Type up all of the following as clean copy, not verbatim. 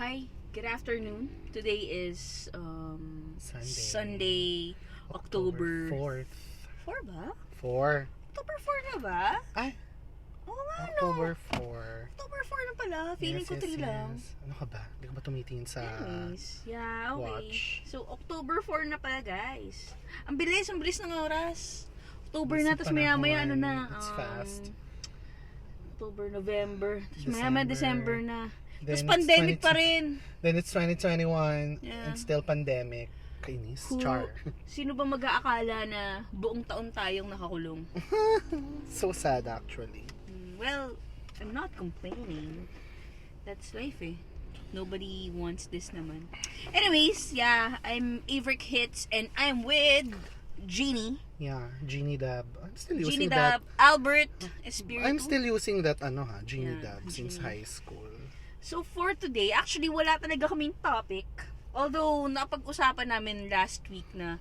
Hi, good afternoon. Today is Sunday, October 4th. 4 ba? 4. October 4 na ba? Ay, Oo nga, no. October 4. October 4 na pala. Feeling ko 3 lang. Ano ka ba? Hindi ka ba tumitingin sa Anyways, yeah, okay. watch? So, October 4 na pala, guys. Ang bilis ng oras. October Bilis na, ng tapos maya-maya, ano panahon. na. It's fast. October, November. Tapos maya-maya, December na. Then Tapos it's pandemic 20 pa rin. Then it's 2021 Yeah. and still pandemic. Kainis. Char. Sino ba mag-aakala na buong taon tayong nakakulong? So sad actually. Well, I'm not complaining. That's life eh. Nobody wants this naman. Anyways, yeah, I'm Averick Hits and I'm with Jeannie. Yeah, Genie Dab. I'm still Jeannie using that. Albert Espiritu. I'm still using that Genie Yeah, Dab since Genie. high school. So for today, actually wala talaga kaming topic. Although napag-usapan namin last week na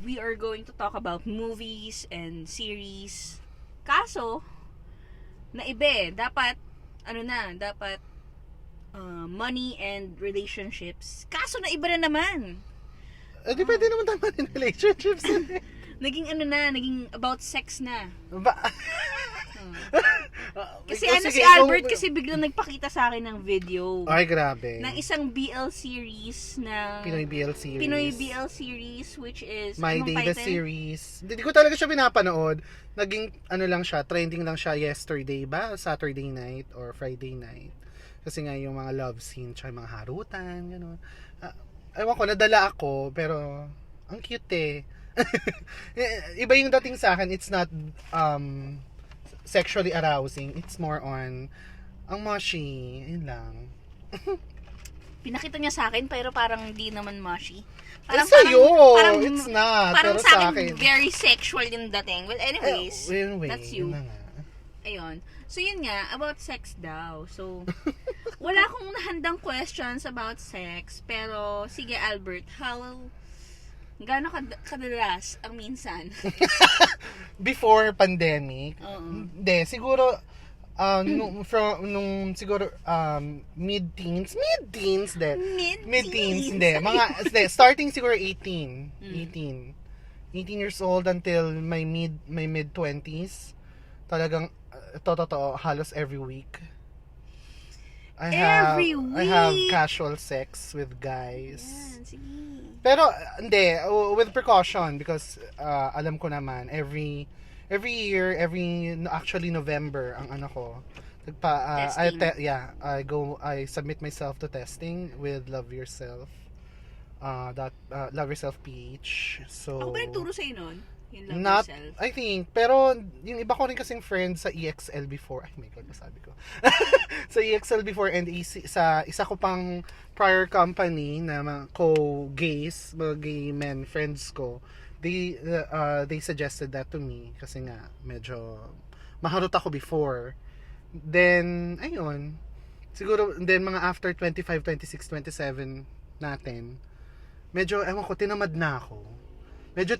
we are going to talk about movies and series. Kaso, naiba eh. Dapat money and relationships. Kaso naiba na naman. Depende naman tama in relationships. Naging about sex na. Ba? Kasi Oh, si sige, Albert go. kasi biglang nagpakita sa akin ng video. Ay, grabe. Ng isang BL series ng Pinoy BL series. Pinoy BL series, which is My anong Day the title? series. Hindi ko talaga siya pinapanood. Naging lang siya, trending lang siya yesterday ba? Saturday night or Friday night. Kasi nga yung mga love scene, tsaka yung mga harutan, gano'n. Ewan ko, nadala ako, pero ang cute eh. Iba yung dating sa akin, it's not sexually arousing. It's more on ang mushy, yun lang. Pinakita niya sa akin, pero parang hindi naman mushy. Sa'yo, it's not. Parang Pero sa akin, very sexual yung dating. Well, anyways, anyway, that's you. yun na nga. Ayun. So, yun nga, about sex daw. So, wala akong nahandang questions about sex. Pero, sige, Albert, gaano kadalas ang minsan? Before pandemic, Oo. hindi, siguro, nung siguro, mid-teens, hindi, starting siguro 18 years old until my mid-20s, talagang, totoo, halos every week. I have casual sex with guys. Yan, sige. Pero hindi, with precaution because alam ko naman every year, actually November ang ano ko. Testing. I submit myself to testing with Love Yourself. Love Yourself PH. So Ako ba nagturo sa'yo nun? Yung love not, yourself? I think, pero yung iba ko rin kasing friends sa EXL before, ay my god, masabi ko. Sa EXL before and sa isa ko pang prior company na mga co-gays, mga gay men friends ko, they suggested that to me kasi nga medyo maharot ako before. Then, ayun, siguro, then mga after 25, 26, 27 natin, medyo, ewan ko, tinamad na ako. Oo,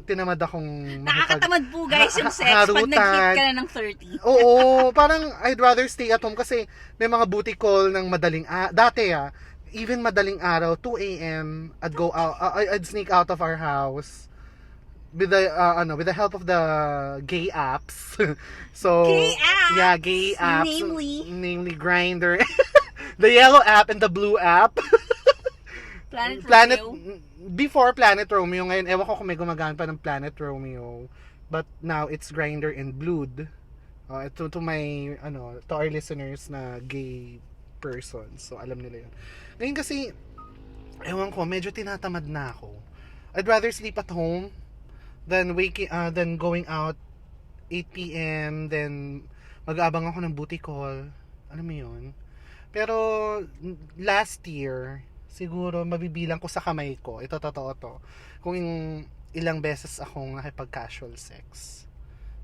tinamad akong Nakakatamad po guys yung sex pag nag-hit ka na ng 30. Oo, parang I'd rather stay at home kasi may mga booty call ng madaling dati even madaling araw, 2 a.m. I'd go out, I'd sneak out of our house with the help of the gay apps. So, Gay apps? Yeah, gay apps. Namely Grindr. The yellow app and the blue app. Planet Romeo. Before Planet Romeo, ngayon ewan ko kung may gumagamit pa ng Planet Romeo, but now it's Grindr and Blued. To our listeners na gay persons, so alam nila yun. Ngayon kasi ewan ko, medyo tinatamad na ako. I'd rather sleep at home than going out 8 p.m. then mag-aabang ako ng booty call. Alam mo yun? Pero last year siguro mabibilang ko sa kamay ko. Ito totoo to. Kung ilang beses akong nakipag-casual sex.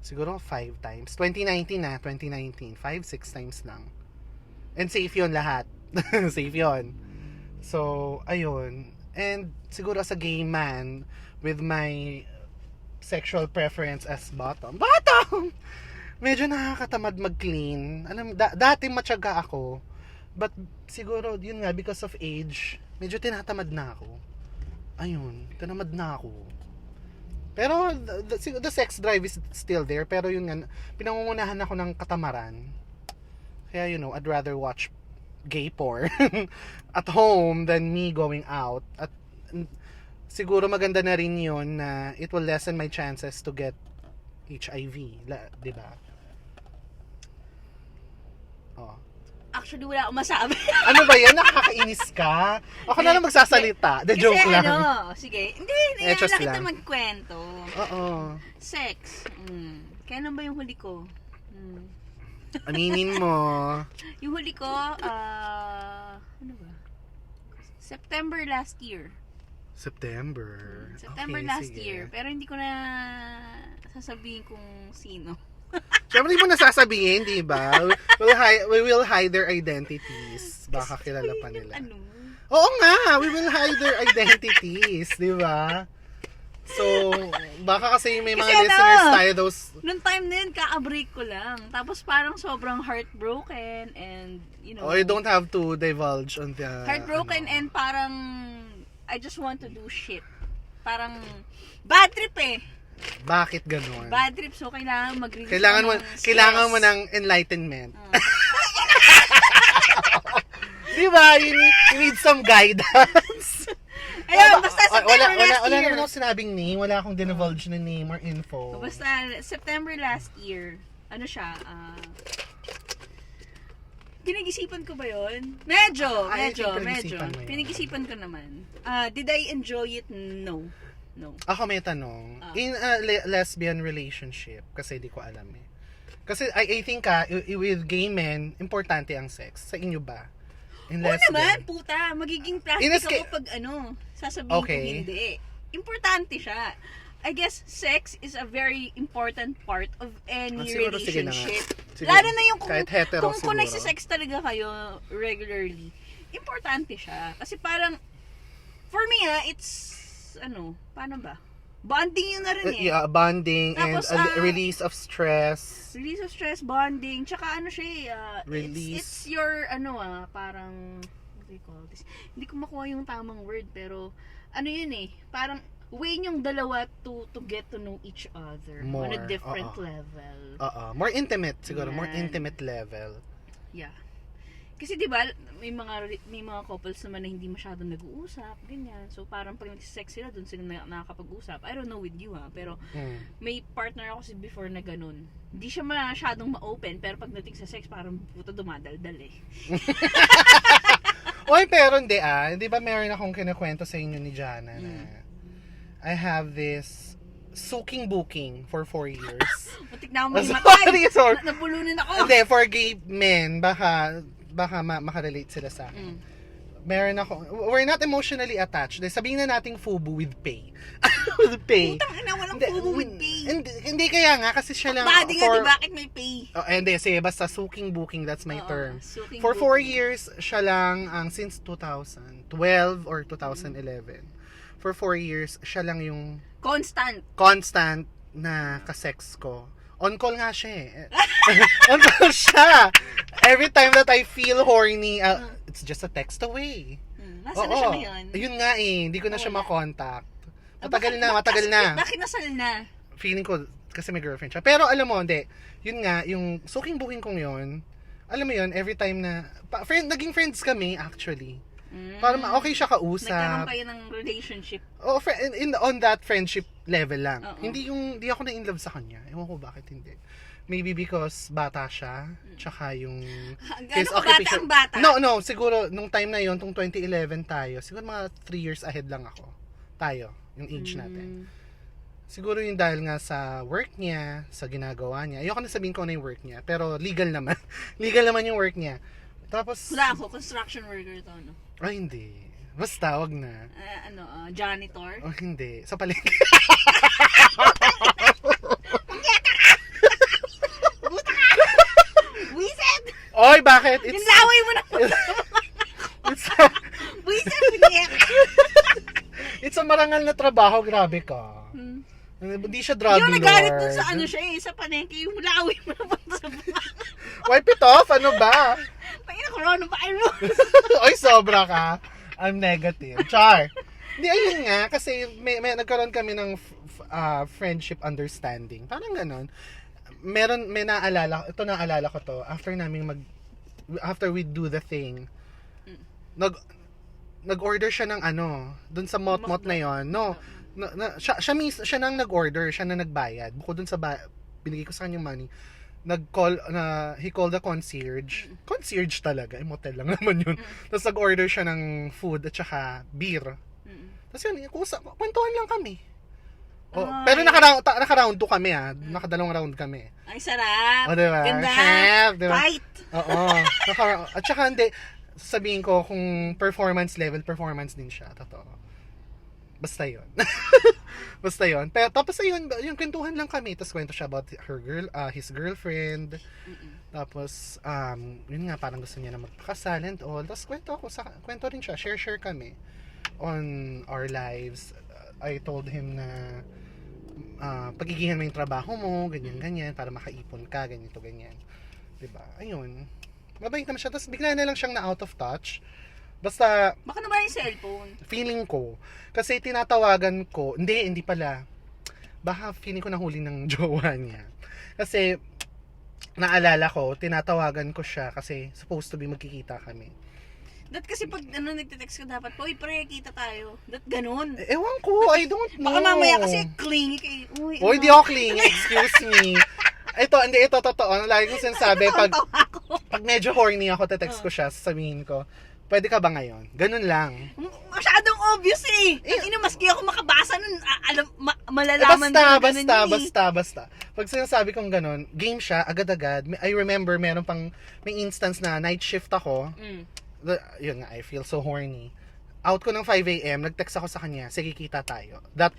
Siguro 5 times. 2019. 5-6 times lang. And safe yun lahat. Safe yun. So, ayun. And siguro as a gay man with my sexual preference as bottom. medyo nakakatamad mag-clean. Alam, dati matyaga ako. But siguro, yun nga, because of age, medyo tinatamad na ako. Ayun, tinamad na ako. Pero, the sex drive is still there. Pero yun nga, pinangungunahan ako ng katamaran. Kaya, I'd rather watch gay porn at home than me going out. At siguro maganda na rin yun na it will lessen my chances to get HIV. Diba? Oh. Actually, wala akong masabi. Ano ba yan? Nakakainis ka? Ako na lang magsasalita. The joke lang. Sige. Hindi Etos na kita lang. magkwento. Oo. Sex. Kailan ba yung huli ko? Aminin mo. Yung huli ko, ano ba? September last year. September September Okay, last sige. year. Pero hindi ko na sasabihin kung sino. Siyempre mo nasasabihin, di ba? We will hide their identities. Baka kilala pa nila. Ano? Oo nga, we will hide their identities, di ba? So, baka kasi may mga Kasi listeners tayo, those... Noong time na yun, ka-break ko lang. Tapos parang sobrang heartbroken and, Oh, you don't have to divulge on the... heartbroken and parang I just want to do shit. Parang bad trip eh. Bakit ganun? Bad trip, so kailangan mag-release Kailangan mo ng enlightenment. Di ba? You need some guidance. Ayun, basta September last Wala year. naman ako sinabing name. Wala akong divulge na name or info. Basta September last year, ano siya, pinag-isipan ko ba yun? Medyo. pinag-isipan mo yun. Pinag-isipan ko naman. Did I enjoy it? No. Ako may tanong. In a lesbian relationship, kasi di ko alam eh. Kasi I think with gay men, importante ang sex. Sa inyo ba? In Oo naman, puta. Magiging plastic ako pag sasabihin ko Okay. hindi. Importante siya. I guess sex is a very important part of any Siguro, sige na nga. relationship. Siguro, Lalo na yung kahit hetero kung siguro. nagsisex talaga kayo regularly. Importante siya. Kasi parang, for me it's, paano ba? Bonding yun na rin eh. Yeah, bonding Tapos, and a release of stress. Release of stress, bonding, tsaka Release. it's your, parang, what do you call this? Hindi ko makuha yung tamang word, pero, yun eh, parang, way yung dalawa to get to know each other More, on a different level. More intimate, siguro. More Yan. intimate level. Yeah. Kasi 'di ba, may mga couples naman na hindi masyadong nag-uusap, ganyan. So parang pag nag-sex sila, doon sila nakakapag-usap. I don't know with you pero may partner ako before na ganun. Hindi siya masyadong ma-open, pero pagdating sa sex, parang puta dumadaldal eh. Oy, pero hindi Di ba meron akong kinukwento sa inyo ni Jana na I have this soaking booking for 4 years. Putik na ako mamatay. Sorry. Nabulunin ako. Hindi, for gay men, baka makarelate sila sa akin. Meron ako, we're not emotionally attached. Sabihin na nating FUBU with pay. With pay. Putang ina, walang FUBU with pay. Hindi kaya nga, kasi siya lang Badi nga, di bakit may pay? Hindi, sige, basta soaking booking, that's my term. Soaking For 4 booking. years, siya lang since 2012 or 2011. For 4 years, siya lang yung constant na kasex ko. On call nga siya eh. On call siya. Every time that I feel horny, it's just a text away. Nasaan na siya ngayon? Yun nga eh, hindi ko na siya makontakt. Matagal Bakit na. Bakit nasal na? Feeling ko, kasi may girlfriend siya. Pero alam mo, hindi. Yun nga, yung soaking booking kong yun, alam mo yun, every time na, naging friends kami actually. Para okay siya kausap. Nagkaroon kayo ng relationship. On that friendship level lang. Oo. Hindi ako na-in love sa kanya. Ewan ko bakit hindi. Maybe because bata siya, tsaka yung Gaano ka bata ang bata? No, siguro nung time na yon, tung 2011 tayo, siguro mga 3 years ahead lang ako. Tayo, yung age natin. Siguro yung dahil nga sa work niya, sa ginagawa niya. Ayoko na sabihin ko na yung work niya, pero legal naman. Legal naman yung work niya. Tapos, Wala ako, construction worker to, no? ay hindi. Basta, wag na. Janitor? Oh, hindi. Sa palengke. Wiset! Oy, bakit? Yung laway mo na! Wiset, punyek! It's a marangal na trabaho. Grabe ka. Hindi siya drug Yung lord. nagalit dun sa ano siya sa panengke, yung lawi mo na punta sa buwan. Wipe it off, ano ba? Pagina coronavirus. Oy, sobra ka. I'm negative. Char. Hindi, ayun nga, kasi may nagkaroon kami ng friendship understanding. Parang ganon. May naalala ko to, after we do the thing, nag-order siya ng dun sa mot-mot na yon. No, siya nang nag-order, siya na nagbayad. Bukod dun sa binigay ko sa kanya money, he called the concierge. Concierge talaga, motel lang naman yun. Tapos nag-order siya ng food at saka beer. Tapos yun, kwentuhan lang kami. Oh, pero naka-round 2 kami nakadalawang round kami. Ay, sarap. O, diba? Ganda. Diba? Fight. Oo. At saka hindi, sabihin ko kung performance din siya. Totoo. Basta yun. Basta yun. Pero tapos ayun, yung kwentuhan lang kami. Tapos kwento siya about his girlfriend. Tapos, yun nga, parang gusto niya na magpakasal and all. Tapos kwento rin siya. Share kami on our lives. I told him na pagigihan mo yung trabaho mo, ganyan, para makaipon ka, ganyan. Diba? Ayun. Mabait naman siya. Tapos bigla na lang siyang na out of touch. Basta, Baka naman yung cellphone. feeling ko, kasi tinatawagan ko, hindi pala. Baka feeling ko nahuli ng jowa niya. Kasi, naalala ko, tinatawagan ko siya kasi supposed to be magkikita kami. Kasi pag nagte-text ka dapat, uy, pre, kita tayo. Ganun. Ewan ko, I don't know. Baka mamaya kasi clingy kayo. Uy, di ako clingy, excuse me. Ito totoo. Lagi kong sinasabi, pag medyo horny ako, te-text ko siya, sasabihin ko, pwede ka ba ngayon? Ganun lang. Masyadong obvious maski ako makabasa nun, malalaman Basta. Pag sinasabi kong ganun, game siya, agad-agad. I remember, may instance na night shift ako. Yun nga, I feel so horny. Out ko ng 5 a.m., nag-text ako sa kanya, sige, kita tayo. That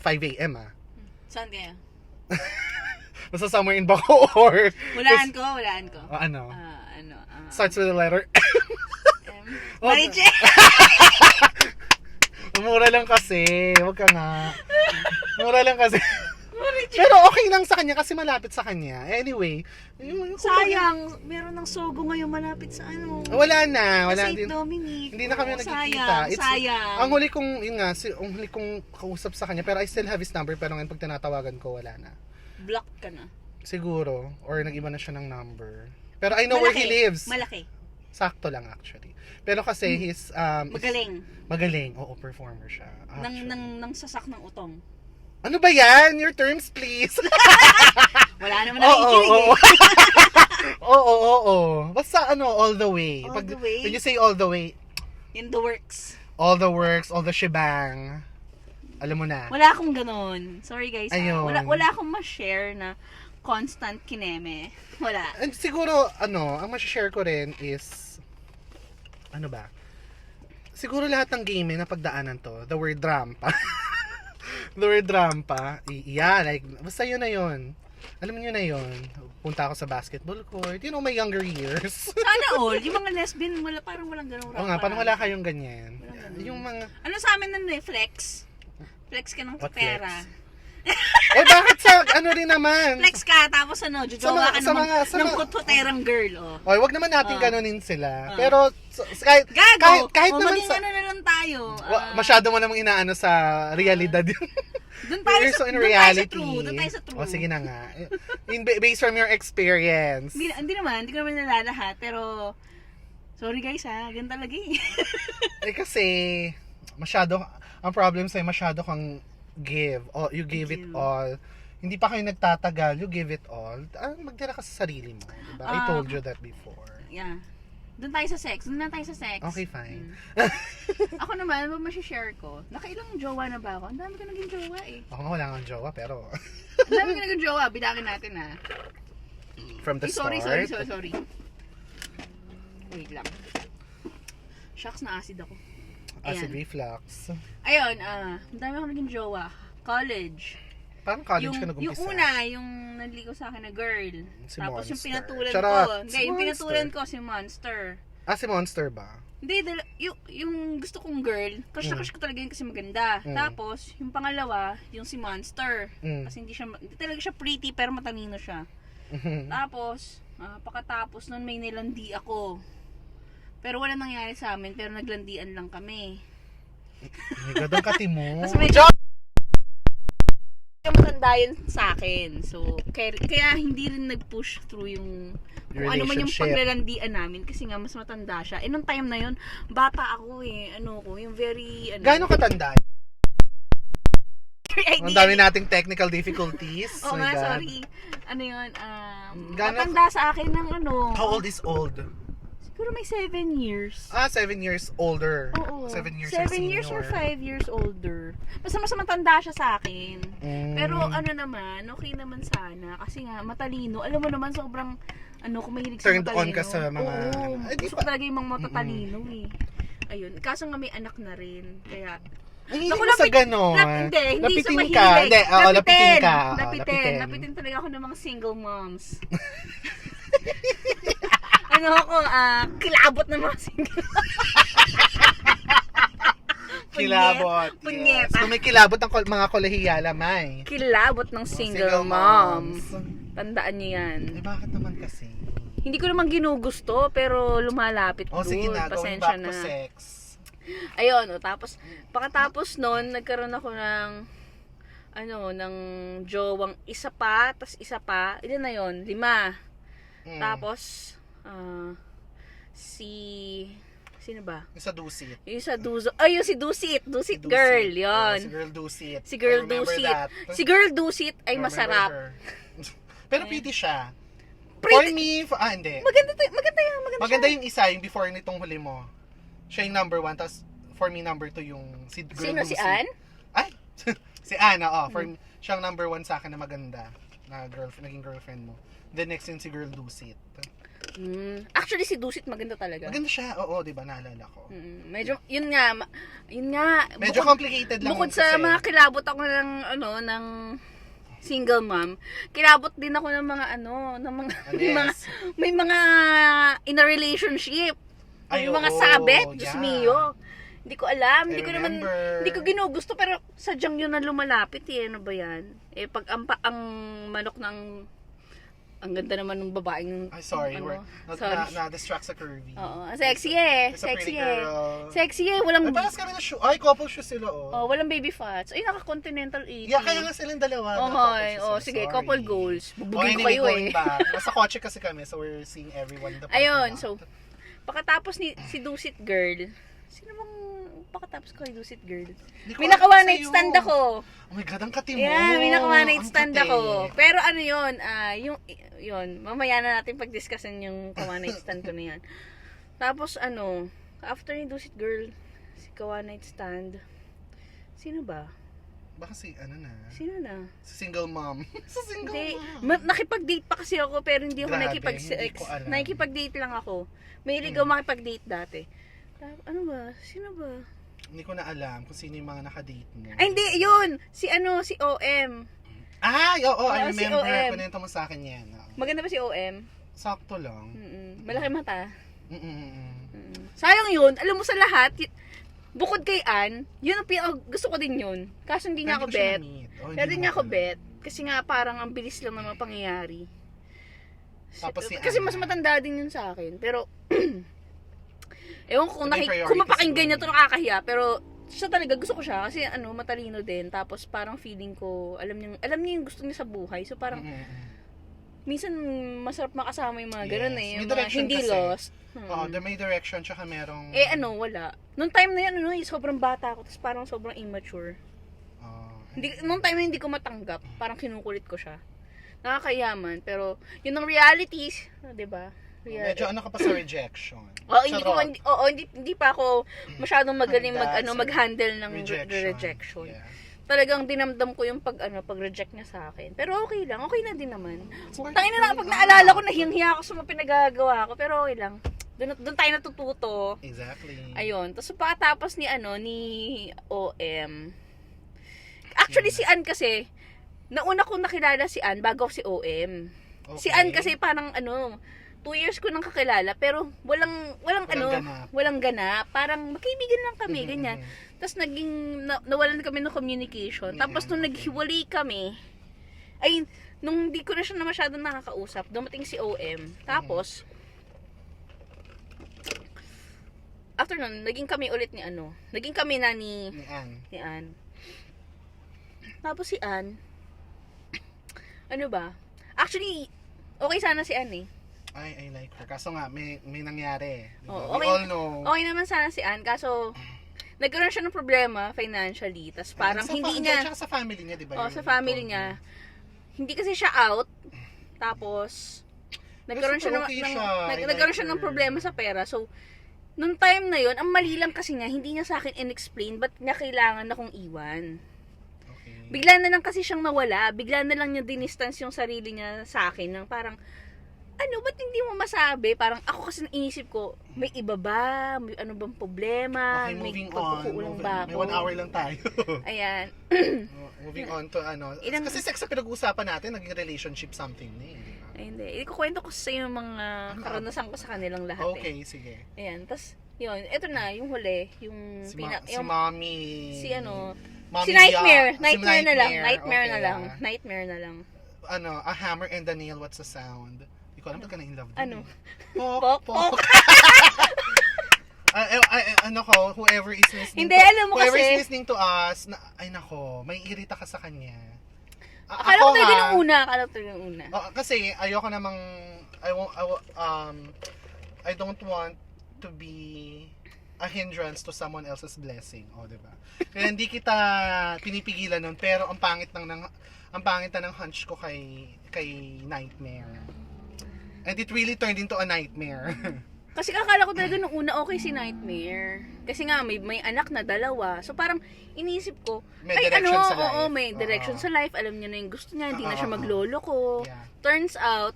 5 a.m. Saan kaya? Basta somewhere in Bacoor. Walaan ko. Ano? Starts with the letter Mariche! Mura lang kasi. Huwag ka nga. Mura lang kasi. Pero okay lang sa kanya kasi malapit sa kanya. Anyway. Sayang. Meron ng Sogo ngayon malapit sa Wala na. St. Dominic. Hindi na kami nagkikita. Sayang. Ang huli kong kausap sa kanya, pero I still have his number, pero ngayon pag tinatawagan ko, wala na. Block ka na. Siguro. Or nag-iba na siya ng number. Pero I know where he lives. Malaki. Sakto lang actually. Pero kasi he's magaling. Oo, performer siya. Nang sasak ng utong. Ano ba yan? Your terms, please. Wala naman nakikinig Oo. Basta all the way. All the way? When you say all the way, in the works. All the works, all the shebang. Alam mo na. Wala akong ganun. Sorry guys. Ayun. Wala akong ma-share na constant kineme. Wala. And siguro, ang ma-share ko rin is, ano ba? Siguro lahat ng game na pagdaanan to, the word rampa. The word rampa, basta yun na yun. Alam niyo na yun. Punta ako sa basketball court. My younger years. Sana all. Yung mga lesbian, parang walang ganun rampa. Oo nga, parang wala kayong ganyan. Yung mga... Ano sa amin nun flex? Flex ka ng pera. Bakit sa rin naman? Flex ka, tapos jojowa ka ng kuthuterang girl, Oy, wag naman natin ganunin sila. Pero, kahit naman sa... na lang tayo. Masyado mo namang inaano sa realidad yun. Doon tayo sa true. O, sige na nga. Based from your experience. Hindi ko naman nalalahat, pero... Sorry guys ganun talaga kasi, ang problem sa'yo, masyado kang give. You give it all. Hindi pa kayo nagtatagal, you give it all. Magdala ka sa sarili mo. Diba? I told you that before. Yeah. Doon tayo sa sex. Okay, fine. Ako naman, masishare ko. Nakailang jowa na ba ako? Ang dami ko naging jowa Ako nga wala kang jowa, pero... Ang dami ko naging jowa. Bilangin natin From the start. Sorry. Wait lang. Shucks, na acid ako. Acid reflux. Ayun, ang dami ko naging jowa. College. Parang college ka nag-umpisa. Yung una, yung naligo sa akin na girl. Si Tapos Monster. yung pinatulan Charot. ko. Hindi, yung pinatulan ko si Monster. Si Monster ba? Hindi, yung gusto kong girl, crush na crush ko talaga yun kasi maganda. Tapos, yung pangalawa, yung si Monster. Kasi hindi talaga siya pretty, pero matalino siya. Tapos, pagkatapos nun may nilandi ako. Pero wala nangyari sa amin, pero naglandian lang kami. My God, ang kati mo. Tapos medyo matanda yun sa akin. So, kaya hindi rin nag-push through yung kung ano man yung paglalandian namin kasi nga mas matanda siya. Eh, nung time na yun, bata ako eh. Yung very, Gaano katanda? Ang dami nating technical difficulties. Oo nga, God. sorry. Yun, Gaano- matanda sa akin ng How old is old? siguro may 7 years. 7 years older. Oo. 7 years 7 years or 5 years older. Basta mas matanda siya sa akin. Pero naman, okay naman sana. Kasi nga, matalino. Alam mo naman, sobrang, kung mahilig sa Turned matalino. on ka sa mga... Oo, gusto ko talaga yung mga matatalino eh. Ayun. Kaso nga may anak na rin. Kaya, Ay, hindi mo sa ganon. hindi sa Lapitin mahilig. ka. Hindi, lapitin ka. Lapitin talaga ako ng mga single moms. Kilabot ng mga single. Kilabot. Punyeta. Yes. Kung may kilabot ang mga kolehiyala, may. Kilabot ng single moms. Tandaan niyo yan. Bakit naman kasi? Hindi ko naman ginugusto, pero lumalapit doon. Sige na, going Pasensya back na. to sex. Ayun, tapos, pagkatapos nun, nagkaroon ako ng jowang isa pa, tas isa pa. Ilan na yun? 5. Tapos, sino ba? Yung sa Dusit. Yung sa Duzo. Ay, yung si Dusit. Dusit girl. Yun. Si Girl Dusit. Si Girl I remember Dusit. that. Si Girl Dusit ay Remember masarap. her. Pero pretty siya. Pretty. For me, hindi. Maganda Yung isa, yung before nitong huli mo. Siya yung number 1, tapos for me number 2 yung si Girl Sino, Dusit. si Ann? Ay! Si Ann, oo. Siyang number 1 sa akin na maganda. Na naging girlfriend mo. The next yung si Girl Dusit. Actually, si Dusit maganda talaga. Maganda siya, oo, di ba? Naalala ko. Medyo, yun nga. Medyo complicated lang. Bukod sa mga kilabot ako ng single mom, kilabot din ako ng mga may mga in a relationship. May mga sabet, Diyos mio. Hindi ko alam, hindi ko ginugusto, pero sadyang yun na lumalapit eh. Ano ba yan? Eh, pag ang manok ng ang ganda naman ng babaeng sorry, na-distract sa curvy. Oo, sexy eh. Sexy eh. Sexy eh, walang paras kami na shoe. Ay, couple shoes sila, walang baby fats. Ay, naka-continental 80. Yeah, kaya nga silang dalawa. Sige, couple goals. Bubugin ko kayo eh. Nasa kotse kasi kami, so we're seeing everyone. Ayun, so, pagkatapos si Dusit Girl, sino bang pagkatapos ko kay Dusit Girl? May naka one night stand ako. Oh my God, ang kati mo. Yeah, may naka one night stand ako. Pero yun, mamaya na natin pag-discussin yung ka-one night stand ko na yan. Tapos after ni Dusit Girl, si ka-one night stand, sino ba? Baka Sino na? Si single mom. Nakipag-date pa kasi ako, pero hindi ako Grabe, nakikipag-sex. hindi ko alam. Nakikipag-date lang ako. Mahilig ako makipag-date dati. Ano ba? Sino ba? Hindi ko na alam kung sino yung mga nakadate mo. Ay, hindi, yun! Si OM. Ay, oo, I Si remember. OM. Kunento mo sa akin yan. Maganda ba si OM? Sakto lang. Malaki mata. Mm-mm. Sayang yun. Alam mo sa lahat, bukod kay Ann, yun ang gusto ko din yun. Kaso hindi niya ako bet. Pero hindi niya ako bet. Kasi nga parang ang bilis lang ng mga pangyayari. Tapos si Kasi Ann. mas matanda din yun sa akin. Pero, ewan ko May kung mapakinggan niya priorities to nakakahiya. Pero, siya talaga, gusto ko siya. Kasi matalino din. Tapos parang feeling ko, alam niya yung gusto niya sa buhay. So parang, minsan masarap makasama yung mga ganun eh. Yung mga hindi kasi lost. May direction tsaka merong... Wala. Nung time na yan, sobrang bata ako. Tapos parang sobrang immature. Nung time na hindi ko matanggap, parang kinukulit ko siya. Nakakayaman, pero yun ang realities, 'di ba? Medyo ka pa sa rejection. Hindi pa ako masyadong magaling mag-handle ng rejection. Yeah. Talagang dinamdam ko yung pag-reject niya sa akin. Pero okay lang, okay na din naman. Tangina na pag naalala ko, nahiyang-hiya ako sa mga pinagagawa ko, pero okay lang. Doon tayo natututo. Exactly. Ayun. Tapos pagkatapos ni OM. Actually si Ann kasi, nauna kong nakilala si Ann bago si OM. Okay. Si Ann kasi parang 2 years ko nang kakilala, pero walang ganap. walang ganap. Parang magkaibigan lang kami, Mhm, ganyan. mhm. Tapos nawalan kami ng communication. Tapos nung naghiwalay kami, ay, nung di ko na siya na masyadong nakakausap, dumating si OM. Tapos, after nun, naging kami ulit naging kami na ni Ann. Tapos si Ann, ano ba? Actually, okay sana si Ann eh. I like her. Kaso nga, may nangyari. Diba? Oh, We all know. Okay naman sana si Ann, kaso nagkaroon siya ng problema financially. Tapos parang hindi niya... Tsaka sa family niya, di ba? Oh, sa family niya. Hindi kasi siya out. Tapos, nagkaroon siya ng, okay siya. nagkaroon siya ng problema sa pera. So, nung time na yon, ang mali lang kasi niya, hindi niya sa akin in-explain ba't niya kailangan akong iwan. Okay. Bigla na lang kasi siyang nawala. Bigla na lang niya dinistance yung sarili niya sa akin. Nang parang, ba't hindi mo masabi? Parang ako kasi inisip ko, may iba ba? May ano bang problema? Okay, May moving pagkukulang on. ba May ako? 1 hour lang tayo. Ayan. Moving on to kasi sex sa pinag-uusapan natin, naging relationship something na eh. Ay, hindi. Ikukwento ko sa iyo yung mga karanasan ko sa kanilang lahat Okay, sige. Ayan, tas yun, eto na, yung huli, yung Si yung, Mommy. si Mommy si Nightmare. Dia. Nightmare na lang. Okay, Nightmare na lang. yeah. Nightmare na lang. A hammer and a nail, what's the sound? Hindi ko alam ba't ka na in love. Ano? Pok, Pok. Whoever is listening Hindi, alam mo whoever kasi- is listening to us, ay nako, may irita ka sa kanya. Akala ko talaga nung una. Kasi ayoko namang I don't want to be a hindrance to someone else's blessing, di ba? Kaya hindi kita pinipigilan nun, pero ang pangit na ng hunch ko kay Nightmare. And it really turned into a nightmare. Kasi akala ko talaga nung una okay si Nightmare. Kasi nga may anak na 2. So parang iniisip ko, May direction sa life. oo, may direction sa life. Alam niya na yung gusto niya, hindi na siya maglolo ko. Yeah. Turns out,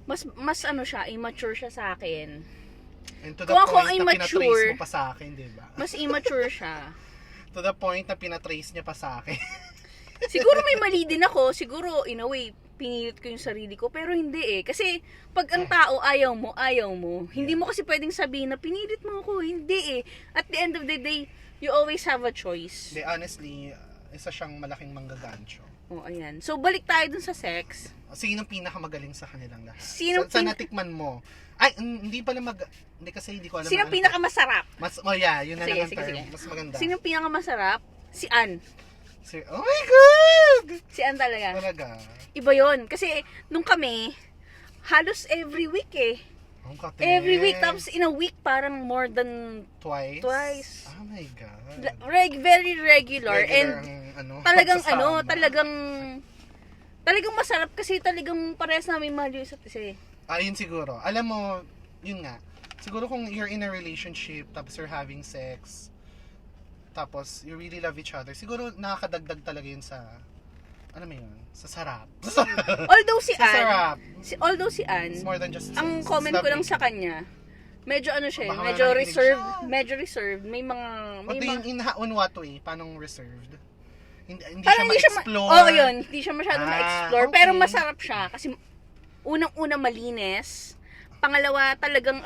mas siya, immature siya sa akin. And to the Kung ako point na immature, pinatrace mo pa sa akin, di ba? Mas immature siya. To the point na pinatrace niya pa sa akin. Siguro may mali din ako. Siguro, in a way, pinilit ko yung sarili ko. Pero hindi eh. Kasi, pag ang tao ayaw mo. Hindi mo kasi pwedeng sabihin na pinilit mo ako. Hindi eh. At the end of the day, you always have a choice. Hindi, honestly, isa siyang malaking manggagancho. Oh, ayan. So, balik tayo dun sa sex. Sinong pinakamagaling sa kanilang lahat? Sinong sa natikman mo? Ay, hindi pala hindi kasi hindi ko alam. Sinong pinakamasarap? Yun na lang ang term. Sige. Mas maganda. Sinong pinakamasarap? Si Ann. Oh my God! Si Ann talaga. Talaga. Iba yon. Kasi, nung kami, halos every week eh. Ang kate. Every week. Tapos, in a week, parang more than Twice? Oh my God. very regular. And, talagang pagsasama. talagang masarap kasi talagang parehas namin mahal yung isa't isa eh. Yun siguro. Alam mo, yun nga. Siguro kung you're in a relationship, tapos you're having sex, tapos you really love each other, siguro nakakadagdag talaga yun sa, ano mo yun? Sa sarap. Although si Sa sarap. Ann, It's more than just ang sex. comment It's ko lang love sa making. kanya, medyo siya, Baka medyo nakikinig reserved, siya. medyo reserved. May mga, What do you mean, on what way? Paano reserved? Hindi parang siya ma-explore. Oo, yun. Hindi siya masyadong ma-explore. okay. Pero masarap siya. Kasi, unang-una malinis. Pangalawa, talagang,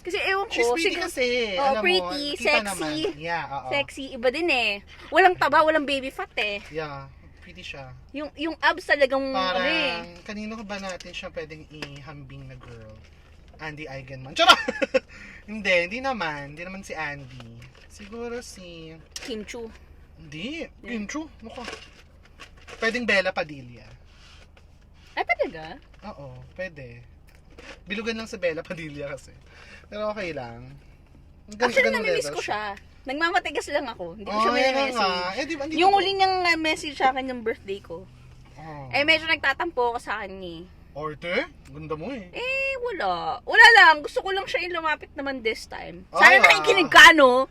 kasi ewan ko. She's pretty kasi. Oh, alam pretty, mo, kita sexy. Naman. Yeah, oo. Sexy. Iba din eh. Walang taba, walang baby fat eh. Yeah, pretty siya. Yung abs talagang, Parang, kanino ba natin siya pwedeng ihambing na girl? Andy Eigenman. Charot! hindi naman. Hindi naman si Andy. Siguro si... Kim Chu. Hindi. Intro. Mukha. Pwedeng Bella Padilla. Ay, talaga? Oo, pwede. Bilugan lang si Bella Padilla kasi. Pero okay lang. Actually, namimiss ko siya. Nagmamatigas lang ako. Hindi ko siya may message. Di ba, Yung uli niyang message sa akin yung birthday ko. Oh. Medyo nagtatampo ako sa akin eh. Orte? Ganda mo eh. Wala. Wala lang. Gusto ko lang siya yung lumapit naman this time. Sana Ay, nakikinig ka, no?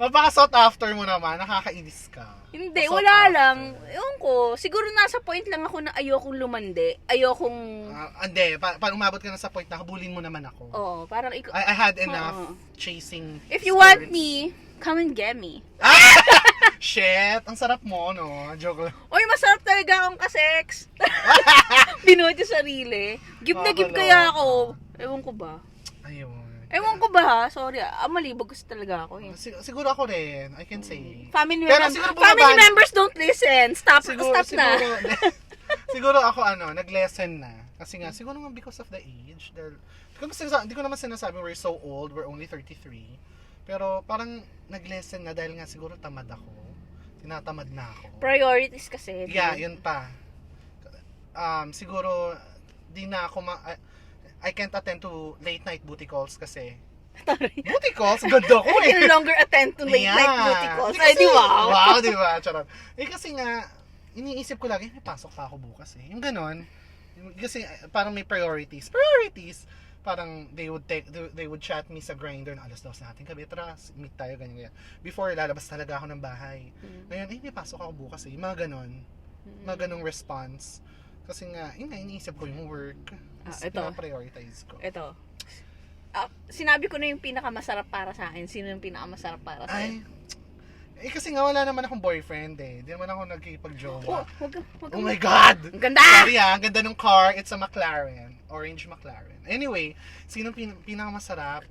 Baka sought after mo naman. Nakakainis ka. Hindi, Sought wala after. lang. Ewan ko. Siguro nasa point lang ako na ayokong lumande. Ayokong... Hindi. Parang umabot ka na sa point na habulin mo naman ako. Oo, parang I had enough Oo. chasing If you want skirts. me, come and get me. Shit, ang sarap mo, no? Joke lang. Oy, masarap talaga akong kasex. Binuhat yung sarili. Give na give kaya ako. Ewan ko ba? Ayun. Ewan ko ba ha? Sorry, malibog kasi talaga ako eh. Siguro ako rin, I can say. Family, Pero siguro family bumaba- members don't listen. Stop na. Siguro ako nag-lesson na. Kasi nga, siguro naman because of the age. Dahil, hindi ko naman sinasabi we're so old, we're only 33. Pero parang nag-lesson na dahil nga siguro tamad ako. Tinatamad na ako. Priorities kasi. Yeah, yun pa. Siguro, di na ako I can't attend to late night booty calls kasi. Booty calls? Ganda ko I eh. can no longer attend to late night booty calls. Ay, di wow. Wow, di ba? Charot. Kasi nga, iniisip ko lagi, may pasok pa ako bukas eh. Yung ganon. Kasi parang may priorities. Parang they would chat me sa Grindr na alas 2 natin gabi, tara, meet tayo, ganyan. Before, lalabas talaga ako ng bahay. Ngayon, may pasok ako bukas eh. Yung mga ganon. Mga ganong response. Kasi nga, iniisip ko yung work. Ito. Prioritize ko. Ito. Sinabi ko na yung pinakamasarap para sa akin. Sino yung pinakamasarap para sa akin? Kasi nga wala naman akong boyfriend eh. Hindi naman ako nagkipag-jowa. Wag Oh my God! Ang ganda! Sorry ang ganda ng car. It's a McLaren. Orange McLaren. Anyway, sino pinakamasarap?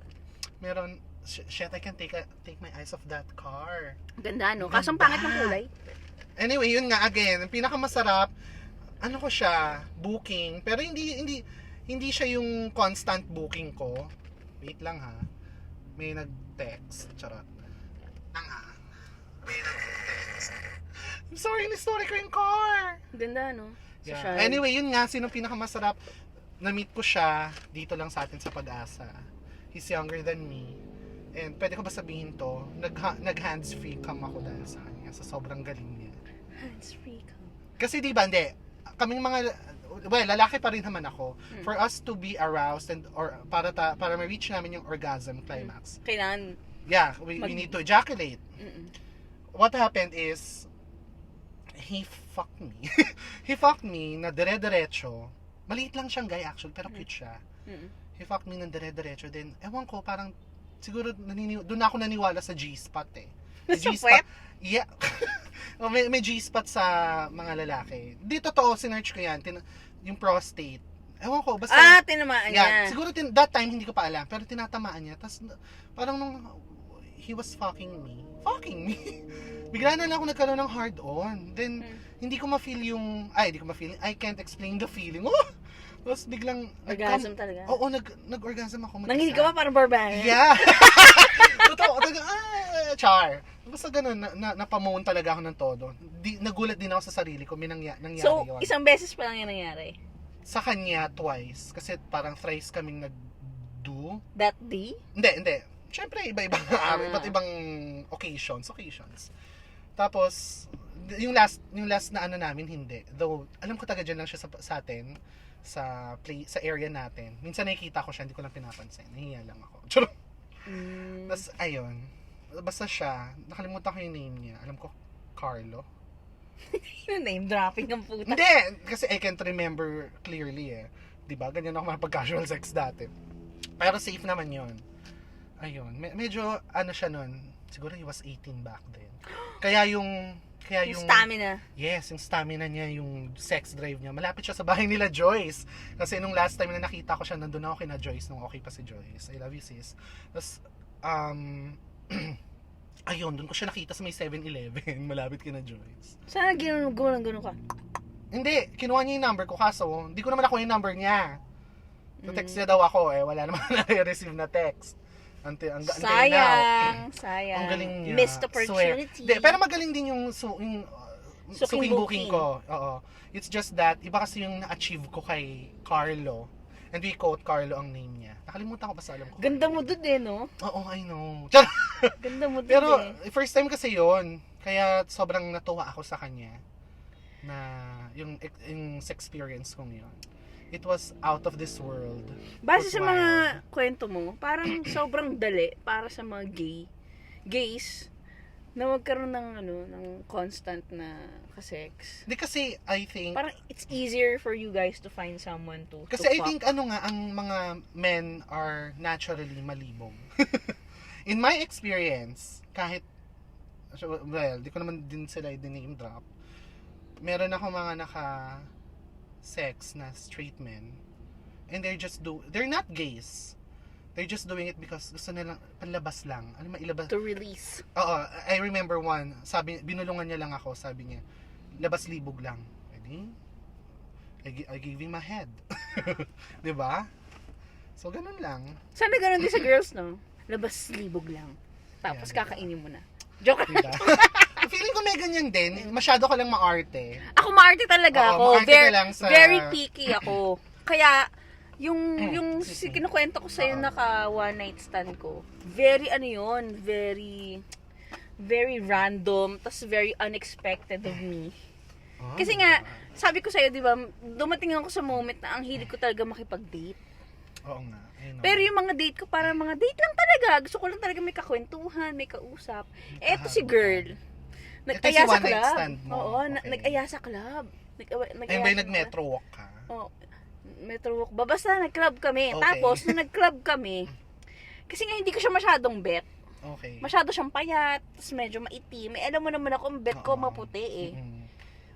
Meron, shit, I can take my eyes off that car. Ang ganda, no? Kasong pangit ng kulay. Anyway, yun nga, again, pinakamasarap, ko siya, booking. Pero hindi siya yung constant booking ko. Wait lang ha. May nag-text. Charot. May nag-text. I'm sorry, in-story ko yung car. Ganda, no? Yeah. Anyway, yun nga, sino pinakamasarap? Na-meet ko siya dito lang sa atin sa Pag-asa. He's younger than me. And pwede ko ba sabihin to? Nag-hands-free cam ako dahil sa kanya. Sa sobrang galing niya. Hands-free cam. Kasi di ba, hindi. Kaming mga, lalaki pa rin naman ako. For us to be aroused and or para ma-reach namin yung orgasm climax. Kailangan. Yeah, we need to ejaculate. What happened is, he fucked me. He fucked me na dire-diretso. Maliit lang siyang guy actually, pero cute siya. He fucked me ng dire-diretso. Then, ewan ko, parang, siguro, doon ako naniwala sa G-spot eh. Sa puwet? Yeah. may G-spot sa mga lalaki. Di totoo, sinearch ko yan. Yung prostate. Ewan ko, basta... tinamaan yeah, niya. siguro, that time, hindi ko pa alam. Pero tinatamaan niya. Tapos, parang nung, he was fucking me. Bigla na lang ako nagkaroon ng hard-on. Then, hindi ko ma-feel yung... I can't explain the feeling. Oh! Tapos biglang... Orgasm talaga? Oo, nag-orgasm ako. Nanginig ka ba parang barbarian? Yeah! Totoo, char. Basta ganun, napamoon talaga ako ng todo. Nagulat din ako sa sarili ko, may nangyari So, yun. isang beses pa lang yung nangyari? Sa kanya, twice. Kasi parang thrice kaming nag-do. That day? Hindi. Siyempre, iba-ibang araw, iba't ibang occasions. Tapos, yung last na namin, hindi. Though, alam ko taga dyan lang siya sa atin, sa area natin. Minsan nakikita ko siya, hindi ko lang pinapansin. Nahiya lang ako. Tapos, ayun. Basta siya, nakalimutan ko yung name niya. Alam ko, Carlo. Yung name dropping ng puta. Hindi! Kasi I can't remember clearly eh. Diba? Ganyan ako casual sex dati. Pero safe naman yon. Ayun. Medyo, siya nun. Siguro he was 18 back then. Kaya yung stamina. Yes, yung stamina niya, yung sex drive niya. Malapit siya sa bahay nila Joyce. Kasi nung last time na nakita ko siya, nandun ako kina Joyce nung okay pa si Joyce. I love you, sis. Tapos, ayun, dun ko siya nakita sa may 7-Eleven. Malapit kina Joyce. Sana gano'n ka? Hindi, kinuha niya yung number ko. Kaso, hindi ko naman nakuha yung number niya. Text niya daw ako eh. Wala naman na-receive na text. Sayang. Ang galing niya. Missed opportunity. Pero magaling din yung suking booking ko. Oo. It's just that, iba kasi yung na-achieve ko kay Carlo. And we quote Carlo ang name niya. Nakalimutan ko pa sa alam ko. Ganda mo dun eh, no? Oo, I know. Ganda mo dun Pero, eh. first time kasi yon. Kaya sobrang natuwa ako sa kanya. Na yung experience kong yun. It was out of this world. Base sa mga kwento mo, parang sobrang dali para sa mga gays na magkaroon ng constant na kasex. Hindi kasi, I think... Parang it's easier for you guys to find someone to Kasi I fuck. think ang mga men are naturally malibong. In my experience, kahit well, di ko naman din sila i-name drop. Meron ako mga naka-sex na straight men. And they're not gays. They're just doing it because gusto nilang panlabas lang. Ano mailabas? To release. Oo, I remember one. Sabi, binulungan niya lang ako. Sabi niya, labas libog lang. I gave him a head. Diba? So, ganun lang. Sana ganun din sa girls, no? Labas libog lang. Tapos Yeah, kakainin mo na. Joke lang. Diba? Feeling ko may ganyan din. Masyado ka lang maarte. Ako maarte talaga Oo, ako. maarte ka lang sa- Very picky ako. Kaya, yung kinukwento ko sa'yo naka one night stand ko, very very random, tas very unexpected of me. Oh, Kasi nga, sabi ko sa'yo, di ba, dumating ako sa moment na ang hilig ko talaga makipag-date. Oo nga. I know. Pero yung mga date ko, parang mga date lang talaga. Gusto ko lang talaga may kakwentuhan, may kausap. Eto si girl. Nag-aya si sa one night club. stand mo. Oo, Okay. nag-aya sa club. Ayun ba yung nag-metro walk ka? Oo. Metro walk ba? Basta nag-club kami. Okay. Tapos, nung nag-club kami, kasi nga hindi ko siya masyadong bet. Okay. Masyado siyang payat, tapos medyo maitim. Eh, alam mo naman ako, ang bet ko Oo. maputi eh. Mm.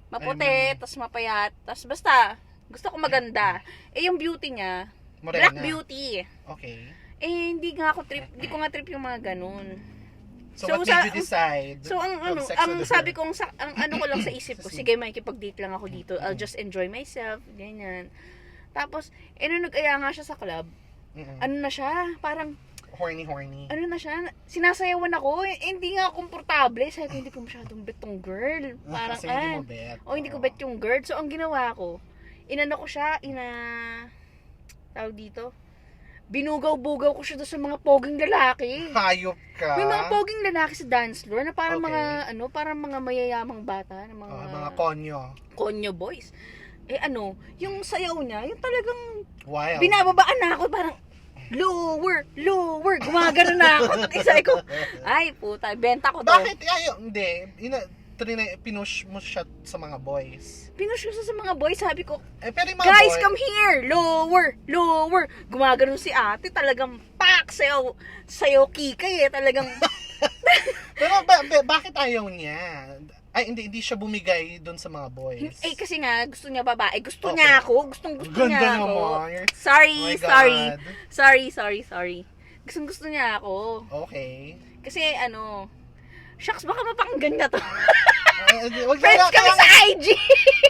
Maputi, tapos mapayat. Tapos basta, gusto ko maganda. Eh, yung beauty niya, Morena. black beauty. Okay. Eh, hindi ko nga trip yung mga ganun. So, So, what sa- did you decide? So, ang of sex ang with a sabi girl? kong, ang ano ko lang sa isip ko, sige, makikipag-date lang ako dito. I'll just enjoy myself, ganyan. Tapos, nung nag-aya nga siya sa club, Mm-mm. ano na siya, parang, Horny. ano na siya, sinasayawan ako, hindi nga komportable. Sabi ko, hindi ko masyadong bet tong girl. Parang, Kasi hindi mo bet. hindi ko bet yung girl. So, ang ginawa ko, inano ko siya, tawag dito, binugaw-bugaw ko siya doon sa mga poging lalaki. Hayop ka. May mga poging lalaki sa dance floor na parang Okay. parang mga mayayamang bata, na Mga konyo. konyo boys. Yung sayaw niya, yung talagang Wild. binababaan na ako, parang lower, gumagano na ako. Sabi ko, ay puta, benta ko to. Bakit? Hindi. Pinush mo siya sa mga boys. Pinush ko siya sa mga boys, sabi ko, Pero yung mga guys, boy, come here, lower. Gumagano si ate, talagang pak, sayaw kikay talagang, Pero bakit ayaw niya? Ay, hindi siya bumigay doon sa mga boys. kasi nga, gusto niya babae, gusto Okay. niya ako, gustong Ganda niya ako. naman. You're- Sorry, Oh my sorry. Gusto niya ako. Okay. Kasi shucks, baka mapakinggan niya to. Wag Friends kami sa IG.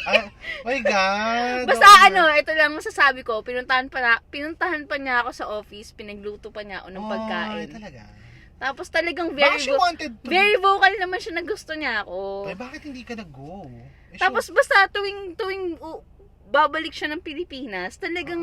Oh my God. Basta ito lang masasabi ko, pinuntahan pa niya ako sa office, pinagluto pa niya ako ng pagkain. Ay, talaga. Tapos talagang Baka she wanted to. very vocal naman siya na gusto niya ako. Ay, bakit hindi ka nag-go? Tapos basta tuwing babalik siya ng Pilipinas, talagang